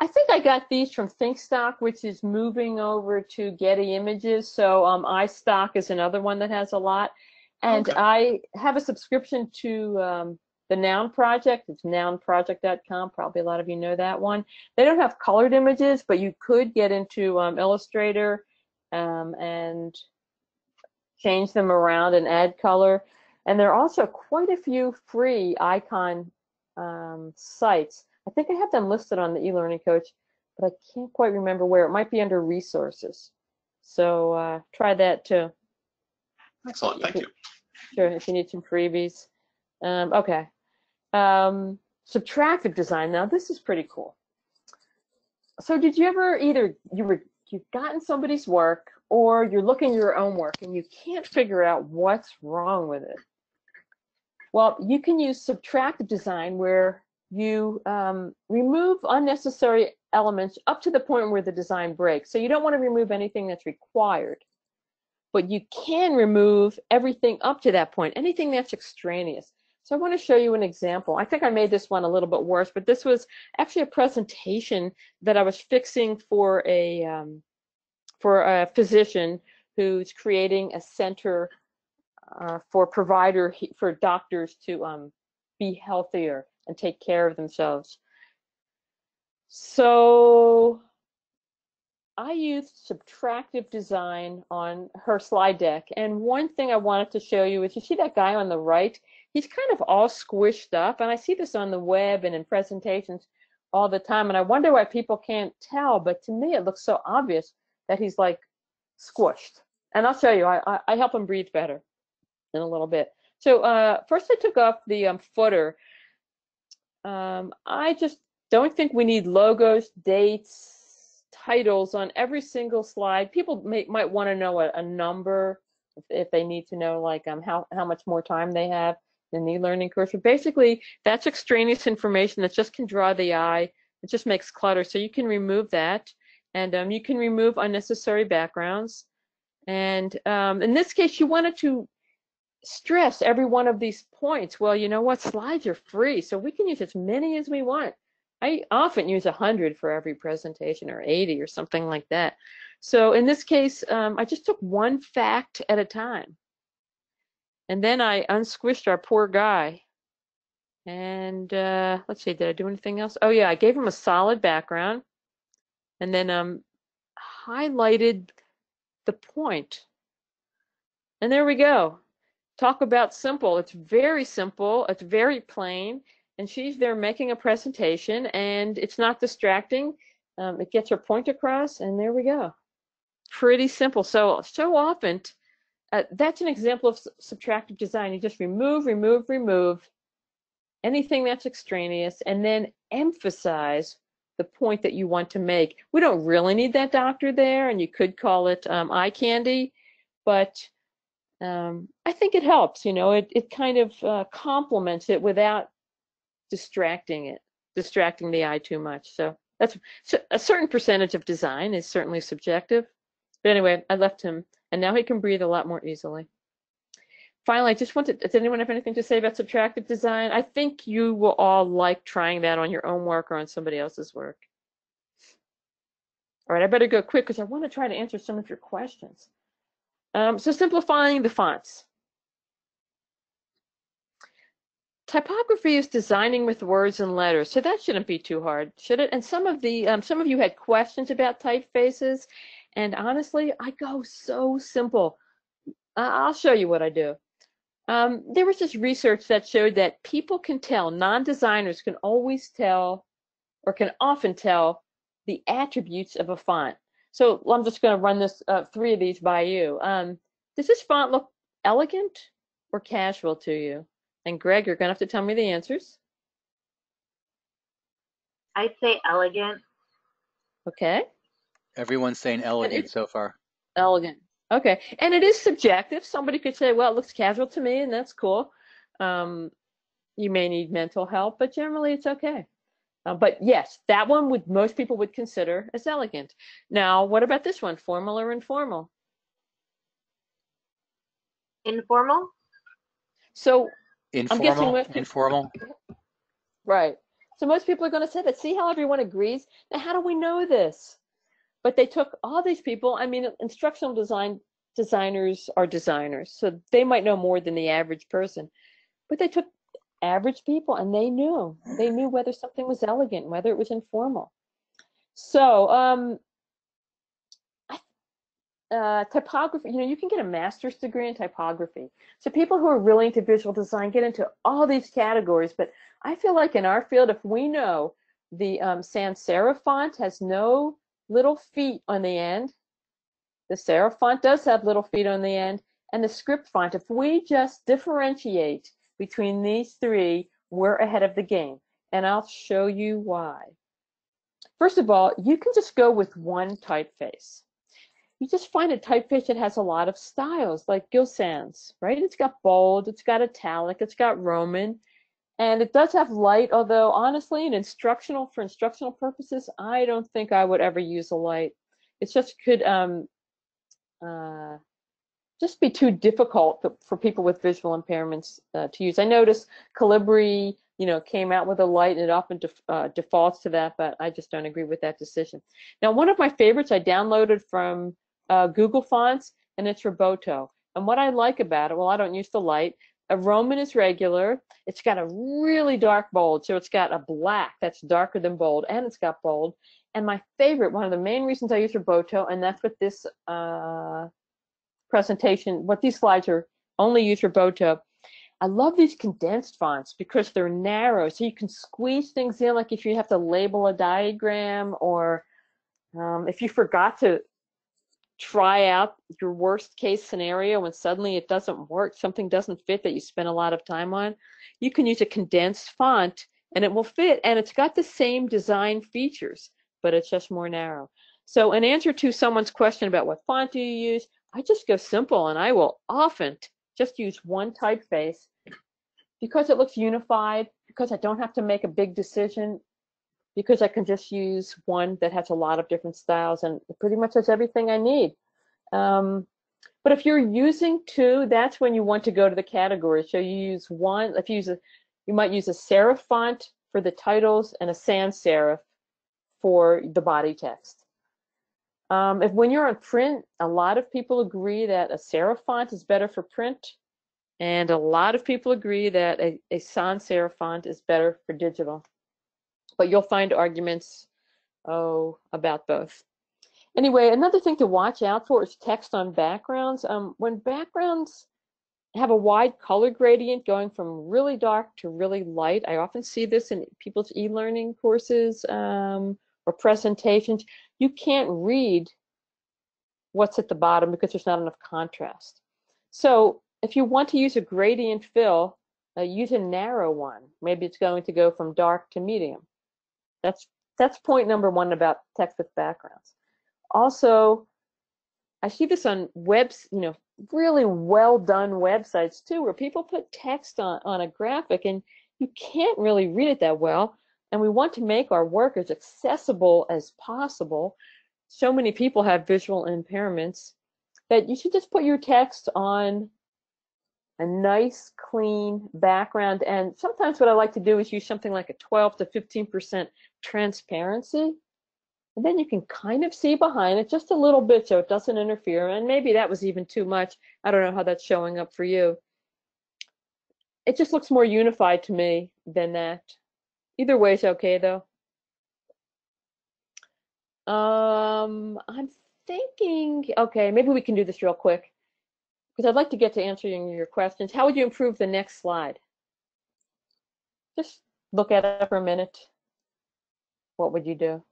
I think I got these from ThinkStock, which is moving over to Getty Images. So iStock is another one that has a lot. And Okay. I have a subscription to the Noun Project. It's nounproject.com. Probably a lot of you know that one. They don't have colored images, but you could get into Illustrator and change them around and add color. And there are also quite a few free icon sites. I think I have them listed on the eLearning Coach, but I can't quite remember where. It might be under resources. So try that too. Excellent, thank you. Sure, if you need some freebies. Okay. Subtractive design. Now this is pretty cool. So did you ever either you've gotten somebody's work or you're looking at your own work and you can't figure out what's wrong with it? Well, you can use subtractive design where you remove unnecessary elements up to the point where the design breaks. So you don't want to remove anything that's required, but you can remove everything up to that point, anything that's extraneous. So I want to show you an example. I think I made this one a little bit worse, but this was actually a presentation that I was fixing for a physician who's creating a center for doctors to be healthier and take care of themselves. So I used subtractive design on her slide deck. And one thing I wanted to show you is, you see that guy on the right? He's kind of all squished up. And I see this on the web and in presentations all the time. And I wonder why people can't tell. But to me, it looks so obvious that he's like squished. And I'll show you. I help him breathe better in a little bit. So first I took off the footer. I just don't think we need logos, dates, titles on every single slide. People might want to know a number if they need to know, like how much more time they have in the e-learning course. But basically, that's extraneous information that just can draw the eye. It just makes clutter. So you can remove that, and you can remove unnecessary backgrounds. And in this case, you wanted to stress every one of these points. Well, you know what? Slides are free, so we can use as many as we want. I often use 100 for every presentation, or 80 or something like that. So in this case, I just took one fact at a time. And then I unsquished our poor guy. And let's see, did I do anything else? Oh yeah, I gave him a solid background. And then highlighted the point. And there we go. Talk about simple. It's very simple. It's very plain. And she's there making a presentation, and it's not distracting. It gets her point across, and there we go. Pretty simple. So often, that's an example of subtractive design. You just remove anything that's extraneous, and then emphasize the point that you want to make. We don't really need that doctor there, and you could call it eye candy, but I think it helps. You know, it kind of complements it without distracting the eye too much. So that's a certain percentage of design is certainly subjective. But anyway, I left him, and now he can breathe a lot more easily. Finally, I just wanted, does anyone have anything to say about subtractive design? I think you will all like trying that on your own work or on somebody else's work. All right, I better go quick because I want to try to answer some of your questions. So simplifying the fonts. Typography is designing with words and letters, so that shouldn't be too hard, should it? And some of you had questions about typefaces, and honestly, I go so simple. I'll show you what I do. There was this research that showed that people can tell, non-designers can always tell, or can often tell, the attributes of a font. So I'm just going to run this 3 of these by you. Does this font look elegant or casual to you? And Greg, you're going to have to tell me the answers. I'd say elegant. Okay. Everyone's saying elegant so far. Elegant. Okay. And it is subjective. Somebody could say, well, it looks casual to me, and that's cool. You may need mental help, but generally it's okay. But yes, that one most people would consider as elegant. Now, what about this one, formal or informal? Informal. So Informal. Right. So most people are going to say that. See how everyone agrees? Now, how do we know this? But they took all these people. I mean, instructional designers are designers, so they might know more than the average person. But they took average people, and they knew whether something was elegant, whether it was informal. So typography, you can get a master's degree in typography. So people who are really into visual design get into all these categories, but I feel like in our field, if we know the sans serif font has no little feet on the end, the serif font does have little feet on the end, and the script font, if we just differentiate between these 3, we're ahead of the game. And I'll show you why. First of all, you can just go with one typeface. You just find a typeface that has a lot of styles, like Gil Sans, right? It's got bold, it's got italic, it's got Roman, and it does have light, although honestly, for instructional purposes, I don't think I would ever use a light. It just could just be too difficult for people with visual impairments to use. I noticed Calibri, came out with a light, and it often defaults to that, but I just don't agree with that decision. Now, one of my favorites I downloaded from Google Fonts, and it's Roboto. And what I like about it, well, I don't use the light. A Roman is regular. It's got a really dark bold, so it's got a black that's darker than bold, and it's got bold. And my favorite, one of the main reasons I use Roboto, and that's what this presentation, what these slides are only use Roboto. I love these condensed fonts because they're narrow, so you can squeeze things in, like if you have to label a diagram, or if you forgot to try out your worst case scenario and suddenly it doesn't work, something doesn't fit that you spent a lot of time on, you can use a condensed font and it will fit, and it's got the same design features, but it's just more narrow. So in answer to someone's question about what font do you use, I just go simple, and I will often just use one typeface because it looks unified, because I don't have to make a big decision, because I can just use one that has a lot of different styles and it pretty much has everything I need. But if you're using two, that's when you want to go to the categories. So you use one, if you use you might use a serif font for the titles and a sans serif for the body text. If when you're on print, a lot of people agree that a serif font is better for print, and a lot of people agree that a sans serif font is better for digital. But you'll find arguments, about both. Anyway, another thing to watch out for is text on backgrounds. When backgrounds have a wide color gradient going from really dark to really light, I often see this in people's e-learning courses or presentations. You can't read what's at the bottom because there's not enough contrast. So if you want to use a gradient fill, use a narrow one. Maybe it's going to go from dark to medium. That's point number one about text with backgrounds. Also, I see this on really well done websites too, where people put text on a graphic and you can't really read it that well. And we want to make our work as accessible as possible. So many people have visual impairments that you should just put your text on a nice, clean background. And sometimes what I like to do is use something like a 12 to 15% transparency. And then you can kind of see behind it just a little bit so it doesn't interfere. And maybe that was even too much. I don't know how that's showing up for you. It just looks more unified to me than that. Either way is okay though. I'm thinking, okay, maybe we can do this real quick, because I'd like to get to answering your questions. How would you improve the next slide? Just look at it for a minute. What would you do,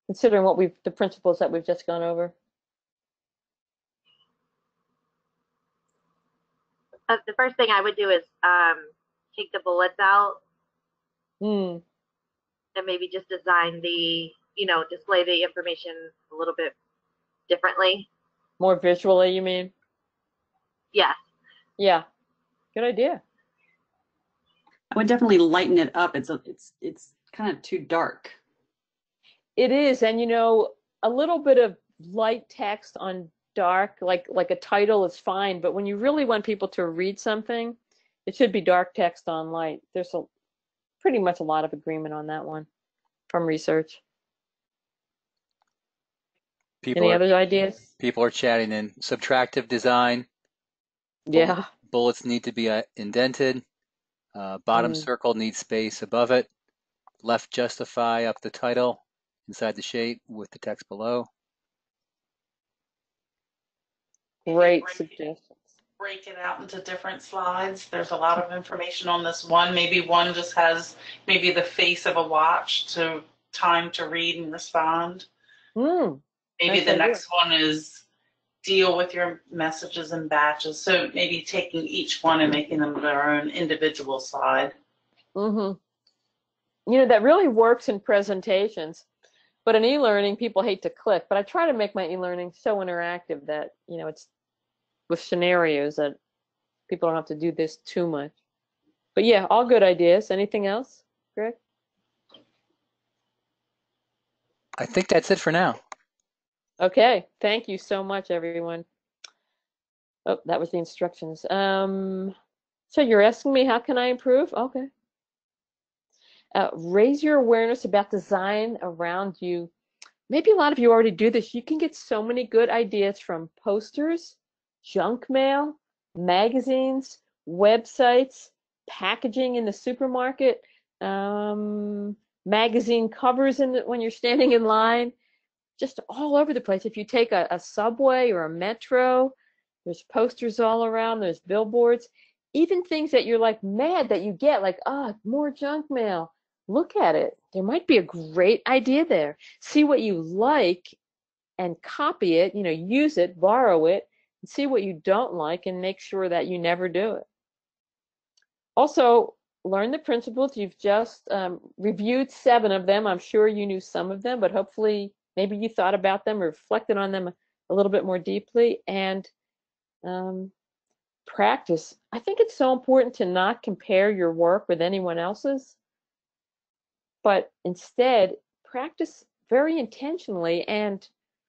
considering the principles that we've just gone over? The first thing I would do is take the bullets out and maybe just design display the information a little bit differently. More visually, you mean? Yes. Yeah. Good idea. I would definitely lighten it up. It's kind of too dark. It is, and a little bit of light text on dark, like a title, is fine. But when you really want people to read something, it should be dark text on light. There's pretty much a lot of agreement on that one from research. Any other ideas? People are chatting in. Subtractive design. Yeah. Bullets need to be indented. Bottom circle needs space above it. Left justify up the title inside the shape with the text below. Great suggestions. Break it out into different slides. There's a lot of information on this one. Maybe one just has maybe the face of a watch to time to read and respond. Maybe the next one is deal with your messages in batches. So maybe taking each one and making them their own individual slide. That really works in presentations, but in e-learning, people hate to click. But I try to make my e-learning so interactive that, it's with scenarios that people don't have to do this too much. But yeah, all good ideas. Anything else, Greg? I think that's it for now. Okay, thank you so much, everyone. Oh, that was the instructions. So you're asking me, how can I improve? Okay. Raise your awareness about design around you. Maybe a lot of you already do this. You can get so many good ideas from posters, junk mail, magazines, websites, packaging in the supermarket, magazine covers when you're standing in line, just all over the place. If you take a subway or a metro, there's posters all around, there's billboards, even things that you're like mad that you get, like, more junk mail. Look at it. There might be a great idea there. See what you like and copy it, use it, borrow it, and see what you don't like and make sure that you never do it. Also, learn the principles. You've just reviewed 7 of them. I'm sure you knew some of them, but hopefully maybe you thought about them or reflected on them a little bit more deeply. And practice. I think it's so important to not compare your work with anyone else's, but instead practice very intentionally and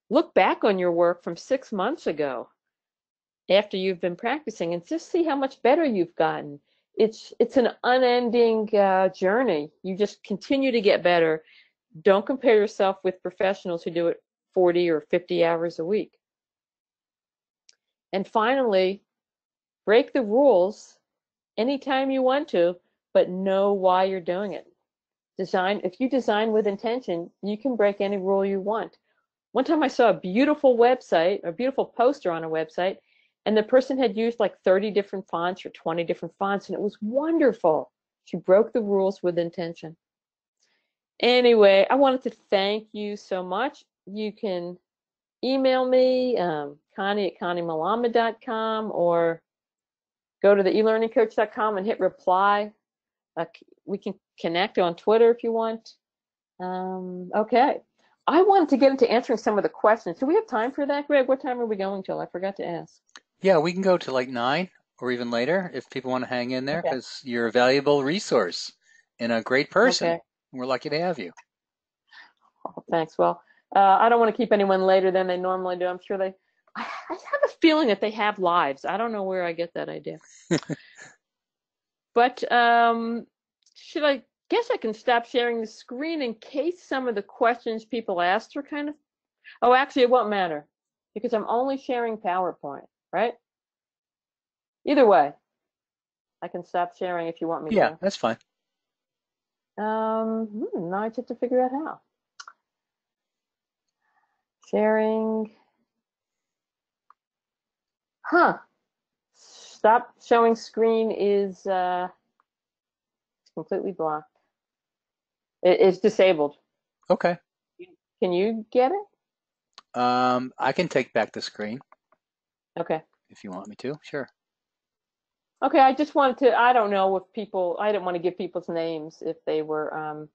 look back on your work from 6 months ago after you've been practicing and just see how much better you've gotten. It's an unending journey. You just continue to get better. Don't compare yourself with professionals who do it 40 or 50 hours a week. And finally, break the rules anytime you want to, but know why you're doing it. If you design with intention, you can break any rule you want. One time I saw a beautiful website, a beautiful poster on a website, and the person had used like 30 different fonts or 20 different fonts, and it was wonderful. She broke the rules with intention. Anyway, I wanted to thank you so much. You can email me, Connie@ConnieMalamed.com, or go to the eLearningCoach.com and hit reply. We can connect on Twitter if you want. Okay. I wanted to get into answering some of the questions. Do we have time for that, Greg? What time are we going till? I forgot to ask. Yeah, we can go to like 9 or even later if people want to hang in there, because you're a valuable resource and a great person. Okay. We're lucky to have you. Oh, thanks. Well, I don't want to keep anyone later than they normally do. I'm sure I have a feeling that they have lives. I don't know where I get that idea. But guess I can stop sharing the screen in case some of the questions people asked are kind of, actually it won't matter because I'm only sharing PowerPoint, right? Either way, I can stop sharing if you want me to. Yeah, that's fine. Now I just have to figure out how. Sharing. Stop showing screen is completely blocked. It's disabled. Okay. Can you get it? I can take back the screen. Okay. If you want me to, sure. Okay, I just wanted to, I don't know if I didn't want to give people's names if they were,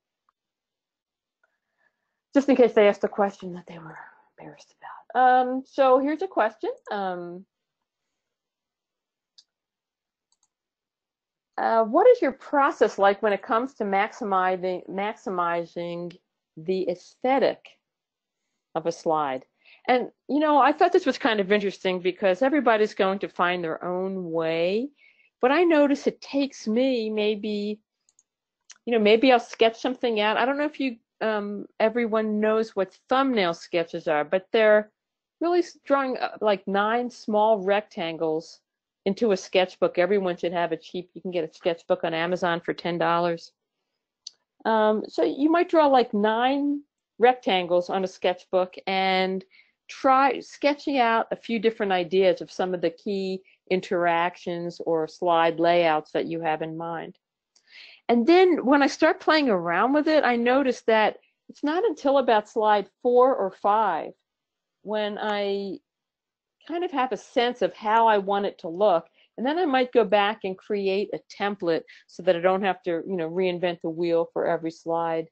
just in case they asked a question that they were embarrassed about. So here's a question. What is your process like when it comes to maximizing the aesthetic of a slide? And, I thought this was kind of interesting because everybody's going to find their own way. But I notice it takes me maybe I'll sketch something out. I don't know if everyone knows what thumbnail sketches are, but they're really drawing like 9 small rectangles into a sketchbook. Everyone should have you can get a sketchbook on Amazon for $10. So you might draw like 9 rectangles on a sketchbook and try sketching out a few different ideas of some of the key interactions or slide layouts that you have in mind. And then when I start playing around with it, I notice that it's not until about slide 4 or 5 when I kind of have a sense of how I want it to look. And then I might go back and create a template so that I don't have to, reinvent the wheel for every slide.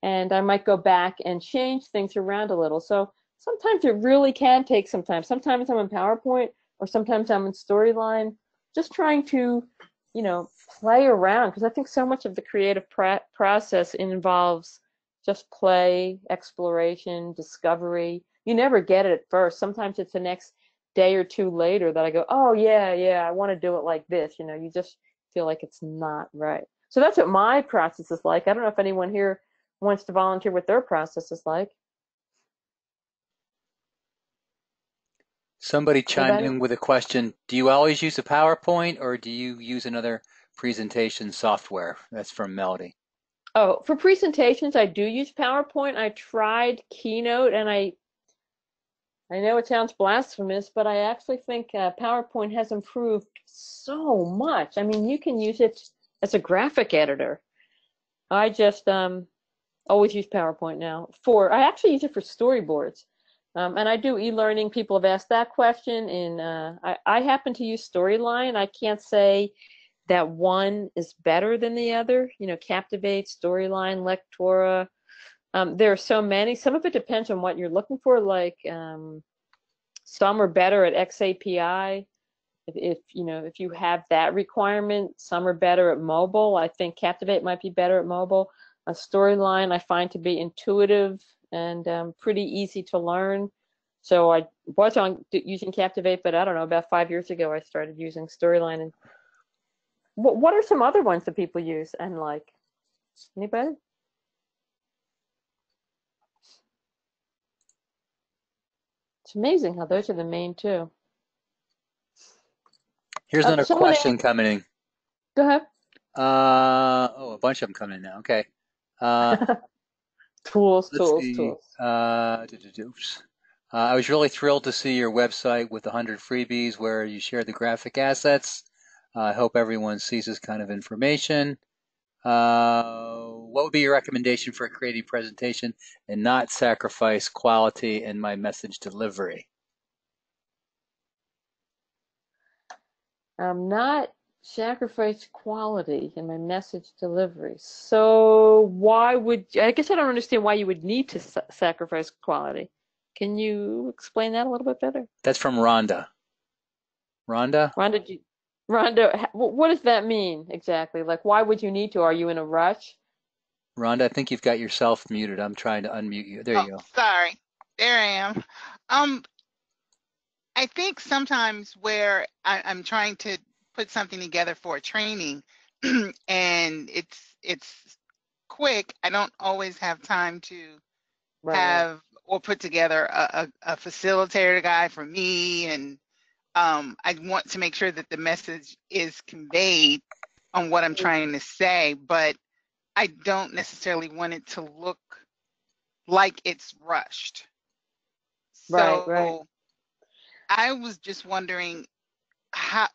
And I might go back and change things around a little. So sometimes it really can take some time. Sometimes I'm in PowerPoint or sometimes I'm in Storyline, just trying to, play around, because I think so much of the creative process involves just play, exploration, discovery. You never get it at first. Sometimes it's the next day or 2 later that I go, oh yeah, I want to do it like this. You just feel like it's not right. So that's what my process is like. I don't know if anyone here wants to volunteer what their process is like. Somebody chimed in with a question. Do you always use a PowerPoint or do you use another presentation software? That's from Melody. Oh, for presentations, I do use PowerPoint. I tried Keynote, and I know it sounds blasphemous, but I actually think PowerPoint has improved so much. I mean, you can use it as a graphic editor. I just always use PowerPoint now. I actually use it for storyboards. And I do e-learning. People have asked that question. I happen to use Storyline. I can't say that one is better than the other. You know, Captivate, Storyline, Lectora. There are so many. Some of it depends on what you're looking for. Like some are better at XAPI. If you have that requirement, some are better at mobile. I think Captivate might be better at mobile. A Storyline I find to be intuitive and pretty easy to learn. So I was using Captivate, but I don't know, about 5 years ago I started using Storyline. And what are some other ones that people use and like? Anybody? It's amazing how those are the main two. Here's another question coming in. Go ahead. A bunch of them coming in now. Okay. Tools. I was really thrilled to see your website with 100 freebies where you share the graphic assets. I hope everyone sees this kind of information. What would be your recommendation for creating a presentation and not sacrifice quality in my message delivery? Not sacrifice quality in my message delivery. So I guess I don't understand why you would need to sacrifice quality. Can you explain that a little bit better? That's from Rhonda. Rhonda, what does that mean exactly? Like, why would you need to? Are you in a rush? Rhonda, I think you've got yourself muted. I'm trying to unmute you. There you go. Sorry. There I am. I think sometimes where I'm trying to put something together for a training and it's quick, I don't always have time to have or put together a facilitator guide for me, and I want to make sure that the message is conveyed on what I'm trying to say, but I don't necessarily want it to look like it's rushed. Right. I was just wondering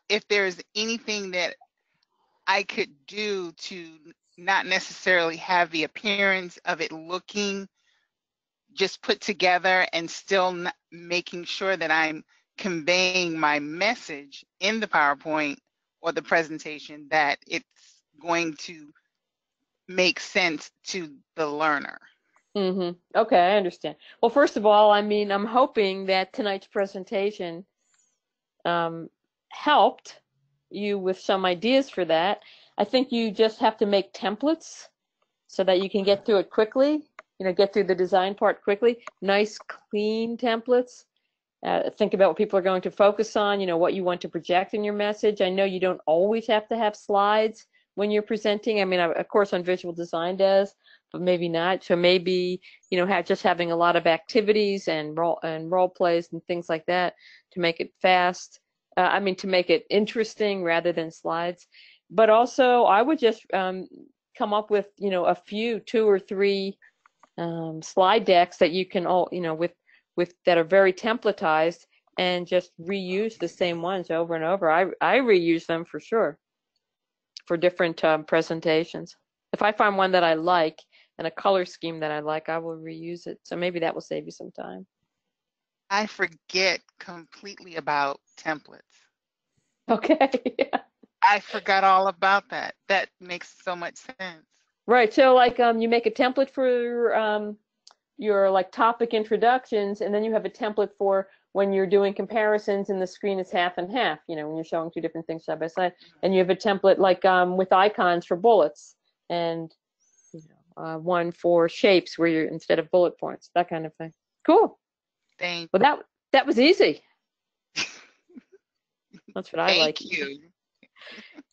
if there's anything that I could do to not necessarily have the appearance of it looking just put together and still making sure that I'm conveying my message in the PowerPoint or the presentation, that it's going to make sense to the learner. Okay, I understand. Well, first of all, I mean, I'm hoping that tonight's presentation helped you with some ideas for that. I think you just have to make templates so that you can get through it quickly, get through the design part quickly. Nice, clean templates. Think about what people are going to focus on, what you want to project in your message. I know you don't always have to have slides when you're presenting. I mean, of course, on visual design does, but maybe not. So maybe, just having a lot of activities and role plays and things like that to make it fast. To make it interesting rather than slides. But also, I would just come up with, a few, 2 or 3 slide decks that you can all, with that are very templatized, and just reuse the same ones over and over. I reuse them for sure for different presentations. If I find one that I like and a color scheme that I like, I will reuse it. So maybe that will save you some time. I forget completely about templates. Okay. I forgot all about that. That makes so much sense. Right. So like you make a template for your like topic introductions, and then you have a template for when you're doing comparisons and the screen is half and half, when you're showing 2 different things side by side. And you have a template like with icons for bullets, and one for shapes where you're instead of bullet points, that kind of thing. Cool. Thank you. Well, that was easy. That's what I like. Thank you.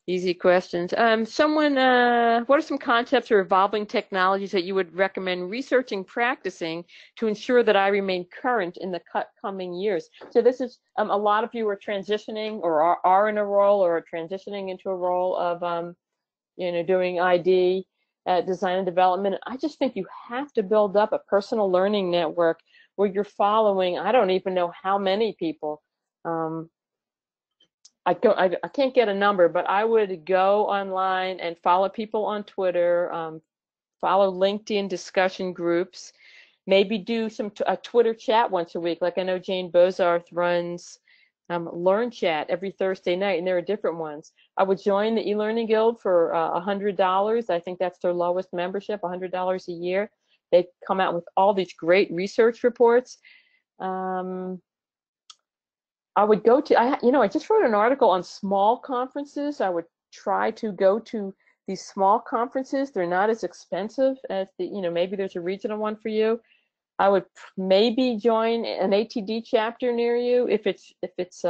Easy questions. What are some concepts or evolving technologies that you would recommend researching, practicing to ensure that I remain current in the coming years? So this is, a lot of you are transitioning or are in a role or are transitioning into a role of, doing ID, design and development. I just think you have to build up a personal learning network where you're following, I don't even know how many people. I can't get a number, but I would go online and follow people on Twitter, follow LinkedIn discussion groups, maybe do a Twitter chat once a week. Like I know Jane Bozarth runs Learn Chat every Thursday night, and there are different ones. I would join the eLearning Guild for $100. I think that's their lowest membership, $100 a year. They come out with all these great research reports. I would go to, I just wrote an article on small conferences. I would try to go to these small conferences. They're not as expensive as maybe there's a regional one for you. I would maybe join an ATD chapter near you if it's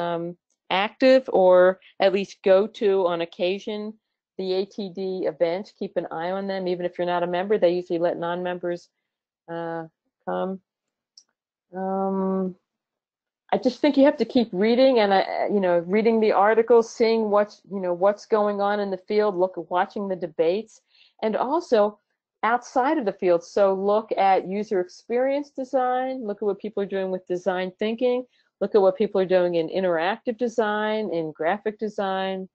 active, or at least go to on occasion the ATD events. Keep an eye on them, even if you're not a member. They usually let non-members come. I just think you have to keep reading and reading the articles, seeing what's going on in the field, watching the debates, and also outside of the field. So look at user experience design, look at what people are doing with design thinking, look at what people are doing in interactive design, in graphic design,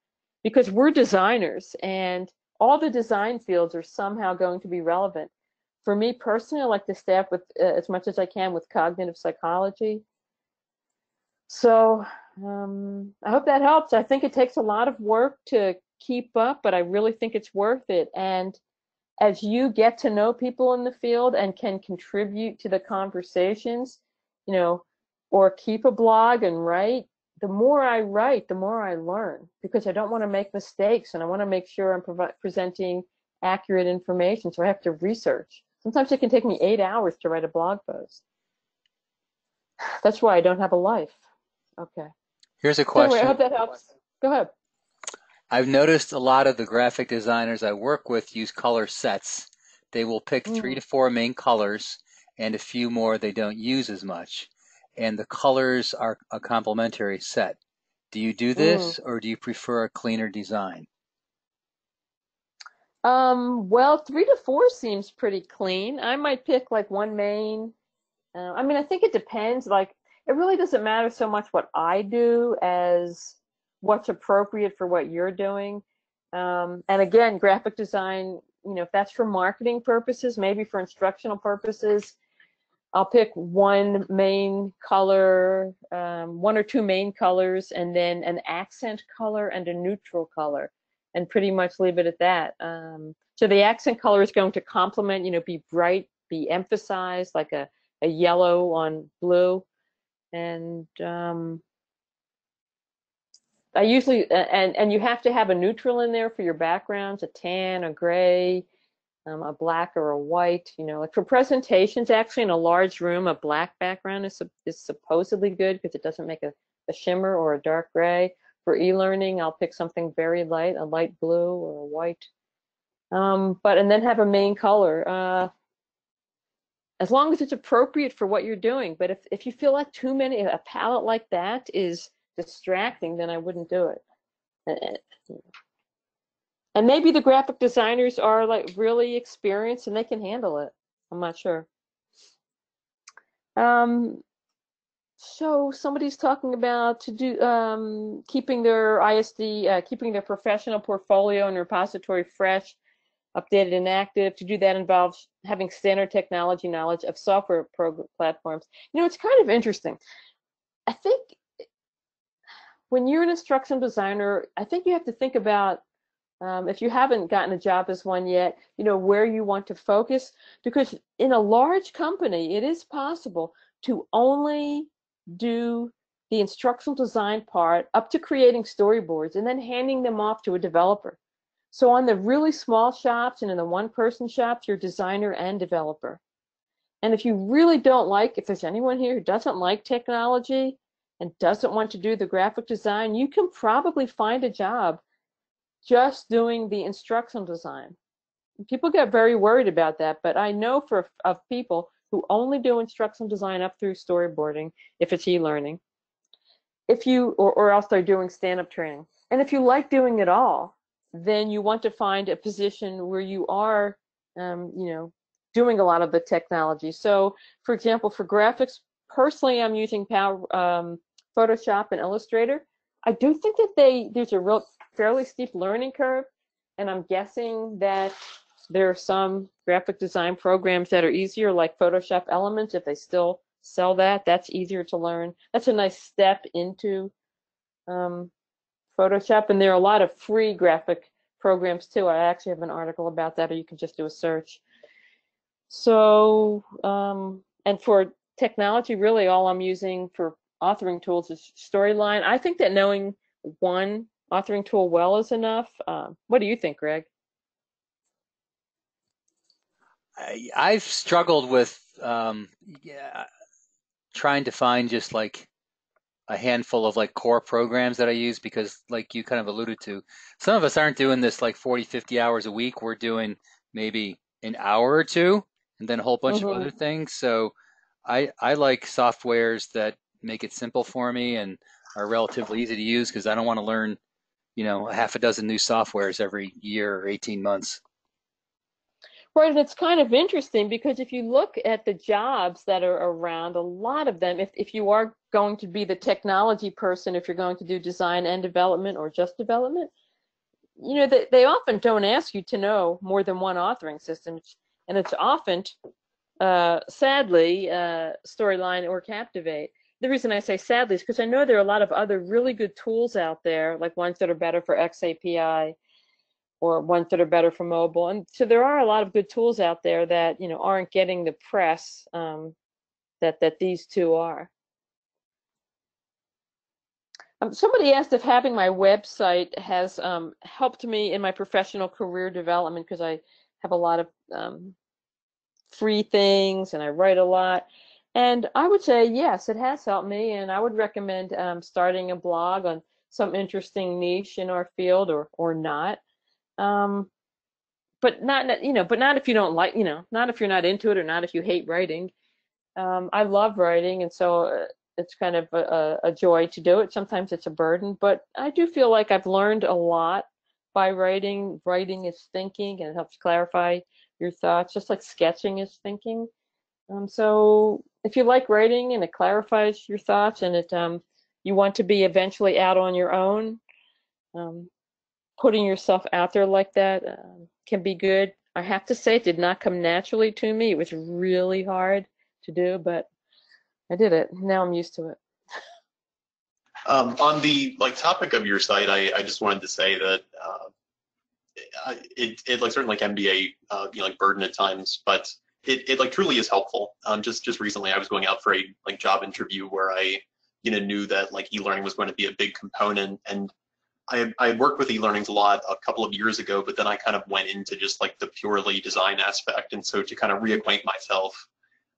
because we're designers and all the design fields are somehow going to be relevant. For me personally, I like to staff with as much as I can with cognitive psychology. So I hope that helps. I think it takes a lot of work to keep up, but I really think it's worth it. And as you get to know people in the field and can contribute to the conversations, or keep a blog and write, the more I write, the more I learn, because I don't want to make mistakes and I want to make sure I'm presenting accurate information. So I have to research. Sometimes it can take me 8 hours to write a blog post. That's why I don't have a life. Okay. Here's a question. Anyway, I hope that helps. Go ahead. I've noticed a lot of the graphic designers I work with use color sets. They will pick 3 to 4 main colors and a few more they don't use as much. And the colors are a complementary set. Do you do this or do you prefer a cleaner design? Well, 3 to 4 seems pretty clean. I might pick like one main. I think it depends. Like, it really doesn't matter so much what I do as what's appropriate for what you're doing. And again, graphic design, if that's for marketing purposes, maybe for instructional purposes, I'll pick one main color, 1 or 2 main colors, and then an accent color and a neutral color, and pretty much leave it at that. So the accent color is going to complement, be bright, be emphasized, like a yellow on blue. And I usually, and you have to have a neutral in there for your backgrounds, a tan, a gray, a black or a white. Like for presentations, actually in a large room, a black background is supposedly good because it doesn't make a shimmer or a dark gray. For e-learning, I'll pick something very light, a light blue or a white. And then have a main color. As long as it's appropriate for what you're doing. But if you feel like a palette like that is distracting, then I wouldn't do it. And maybe the graphic designers are like really experienced and they can handle it. I'm not sure. So somebody's talking about keeping their ISD, keeping their professional portfolio and repository fresh, updated and active. To do that involves having standard technology knowledge of software platforms. It's kind of interesting. I think when you're an instructional designer, I think you have to think about, if you haven't gotten a job as one yet, where you want to focus. Because in a large company, it is possible to only do the instructional design part up to creating storyboards and then handing them off to a developer. So on the really small shops and in the one-person shops, you're designer and developer. And if you really don't like, if there's anyone here who doesn't like technology and doesn't want to do the graphic design, you can probably find a job just doing the instructional design. People get very worried about that, but I know of people who only do instructional design up through storyboarding, if it's e-learning, or else they're doing stand-up training. And if you like doing it all, then you want to find a position where you are, doing a lot of the technology. So, for example, for graphics, personally, I'm using Photoshop and Illustrator. I do think that there's a real fairly steep learning curve, and I'm guessing that there are some graphic design programs that are easier, like Photoshop Elements. If they still sell that, that's easier to learn. That's a nice step into Photoshop, and there are a lot of free graphic programs too. I actually have an article about that, or you can just do a search. So, and for technology, really all I'm using for authoring tools is Storyline. I think that knowing one authoring tool well is enough. What do you think, Greg? I've struggled with trying to find just like a handful of like core programs that I use, because like you kind of alluded to, some of us aren't doing this like 40, 50 hours a week. We're doing maybe an hour or two and then a whole bunch of other things. So I like softwares that make it simple for me and are relatively easy to use, because I don't want to learn, a half a dozen new softwares every year or 18 months. Right, and it's kind of interesting because if you look at the jobs that are around, a lot of them, if you are going to be the technology person, if you're going to do design and development or just development, they often don't ask you to know more than one authoring system, and it's often, sadly, Storyline or Captivate. The reason I say sadly is because I know there are a lot of other really good tools out there, like ones that are better for XAPI, or ones that are better for mobile. And so there are a lot of good tools out there that, aren't getting the press that these two are. Somebody asked if having my website has helped me in my professional career development, because I have a lot of free things and I write a lot. And I would say, yes, it has helped me. And I would recommend starting a blog on some interesting niche in our field, or not. But not, but not if you don't like, not if you're not into it, or not if you hate writing. I love writing, and so it's kind of a joy to do it. Sometimes it's a burden, but I do feel like I've learned a lot by writing. Writing is thinking, and it helps clarify your thoughts, just like sketching is thinking. So if you like writing and it clarifies your thoughts, and you want to be eventually out on your own, putting yourself out there like that can be good. I have to say, it did not come naturally to me. It was really hard to do, but I did it. Now I'm used to it. On the topic of your site, I just wanted to say that it certainly can be a burden at times, but it truly is helpful. Just recently, I was going out for a job interview where I knew that e-learning was going to be a big component, and I had worked with e-learnings a lot a couple of years ago, but then I kind of went into just the purely design aspect. And so to kind of reacquaint myself,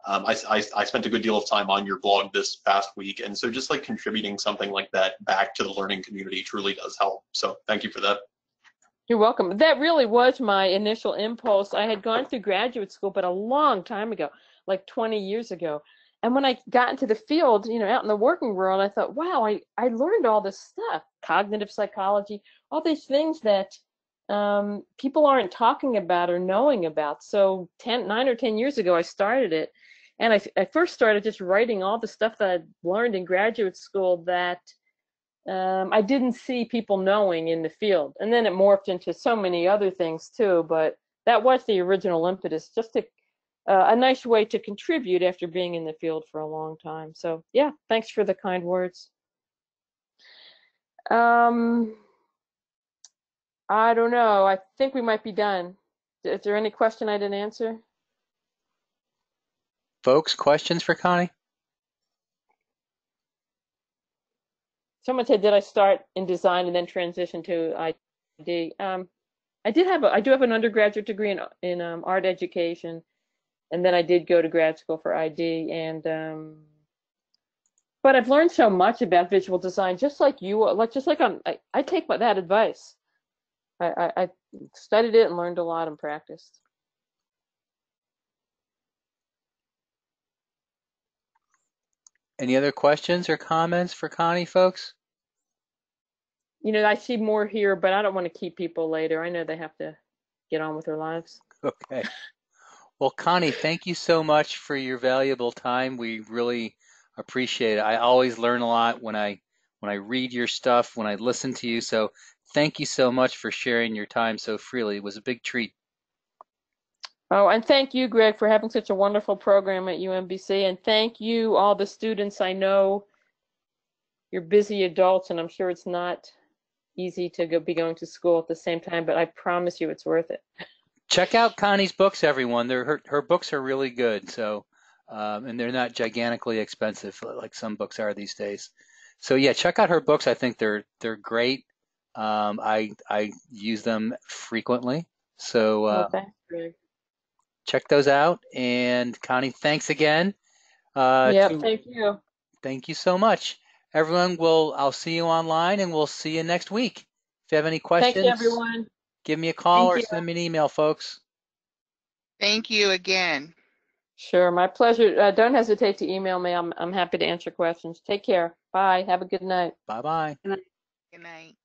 I spent a good deal of time on your blog this past week. And so just contributing something like that back to the learning community truly does help. So thank you for that. You're welcome. That really was my initial impulse. I had gone through graduate school, but a long time ago, like 20 years ago. And when I got into the field, out in the working world, I thought, wow, I learned all this stuff, cognitive psychology, all these things that people aren't talking about or knowing about. So 9 or 10 years ago, I started it. And I first started just writing all the stuff that I'd learned in graduate school that I didn't see people knowing in the field. And then it morphed into so many other things too. But that was the original impetus, just to a nice way to contribute after being in the field for a long time. So yeah, thanks for the kind words. I don't know. I think we might be done. Is there any question I didn't answer? Folks, questions for Connie? Someone said, did I start in design and then transition to ID? I do have an undergraduate degree in art education. And then I did go to grad school for ID, but I've learned so much about visual design, just like you, I take that advice. I studied it and learned a lot and practiced. Any other questions or comments for Connie, folks? You know, I see more here, but I don't want to keep people later. I know they have to get on with their lives. Okay. Well, Connie, thank you so much for your valuable time. We really appreciate it. I always learn a lot when I read your stuff, when I listen to you. So thank you so much for sharing your time so freely. It was a big treat. Oh, and thank you, Greg, for having such a wonderful program at UMBC. And thank you, all the students. I know you're busy adults, and I'm sure it's not easy to be going to school at the same time, but I promise you it's worth it. Check out Connie's books, everyone. Her books are really good. So, and they're not gigantically expensive like some books are these days. So yeah, check out her books. I think they're great. I use them frequently. So Thanks, Greg. check those out. And Connie, thanks again. Thank you. Thank you so much. Everyone, I'll see you online and we'll see you next week. If you have any questions, Thanks, everyone. give me a call or send me an email, folks. Thank you again. Sure, my pleasure. Don't hesitate to email me. I'm happy to answer questions. Take care. Bye. Have a good night. Bye-bye. Good night.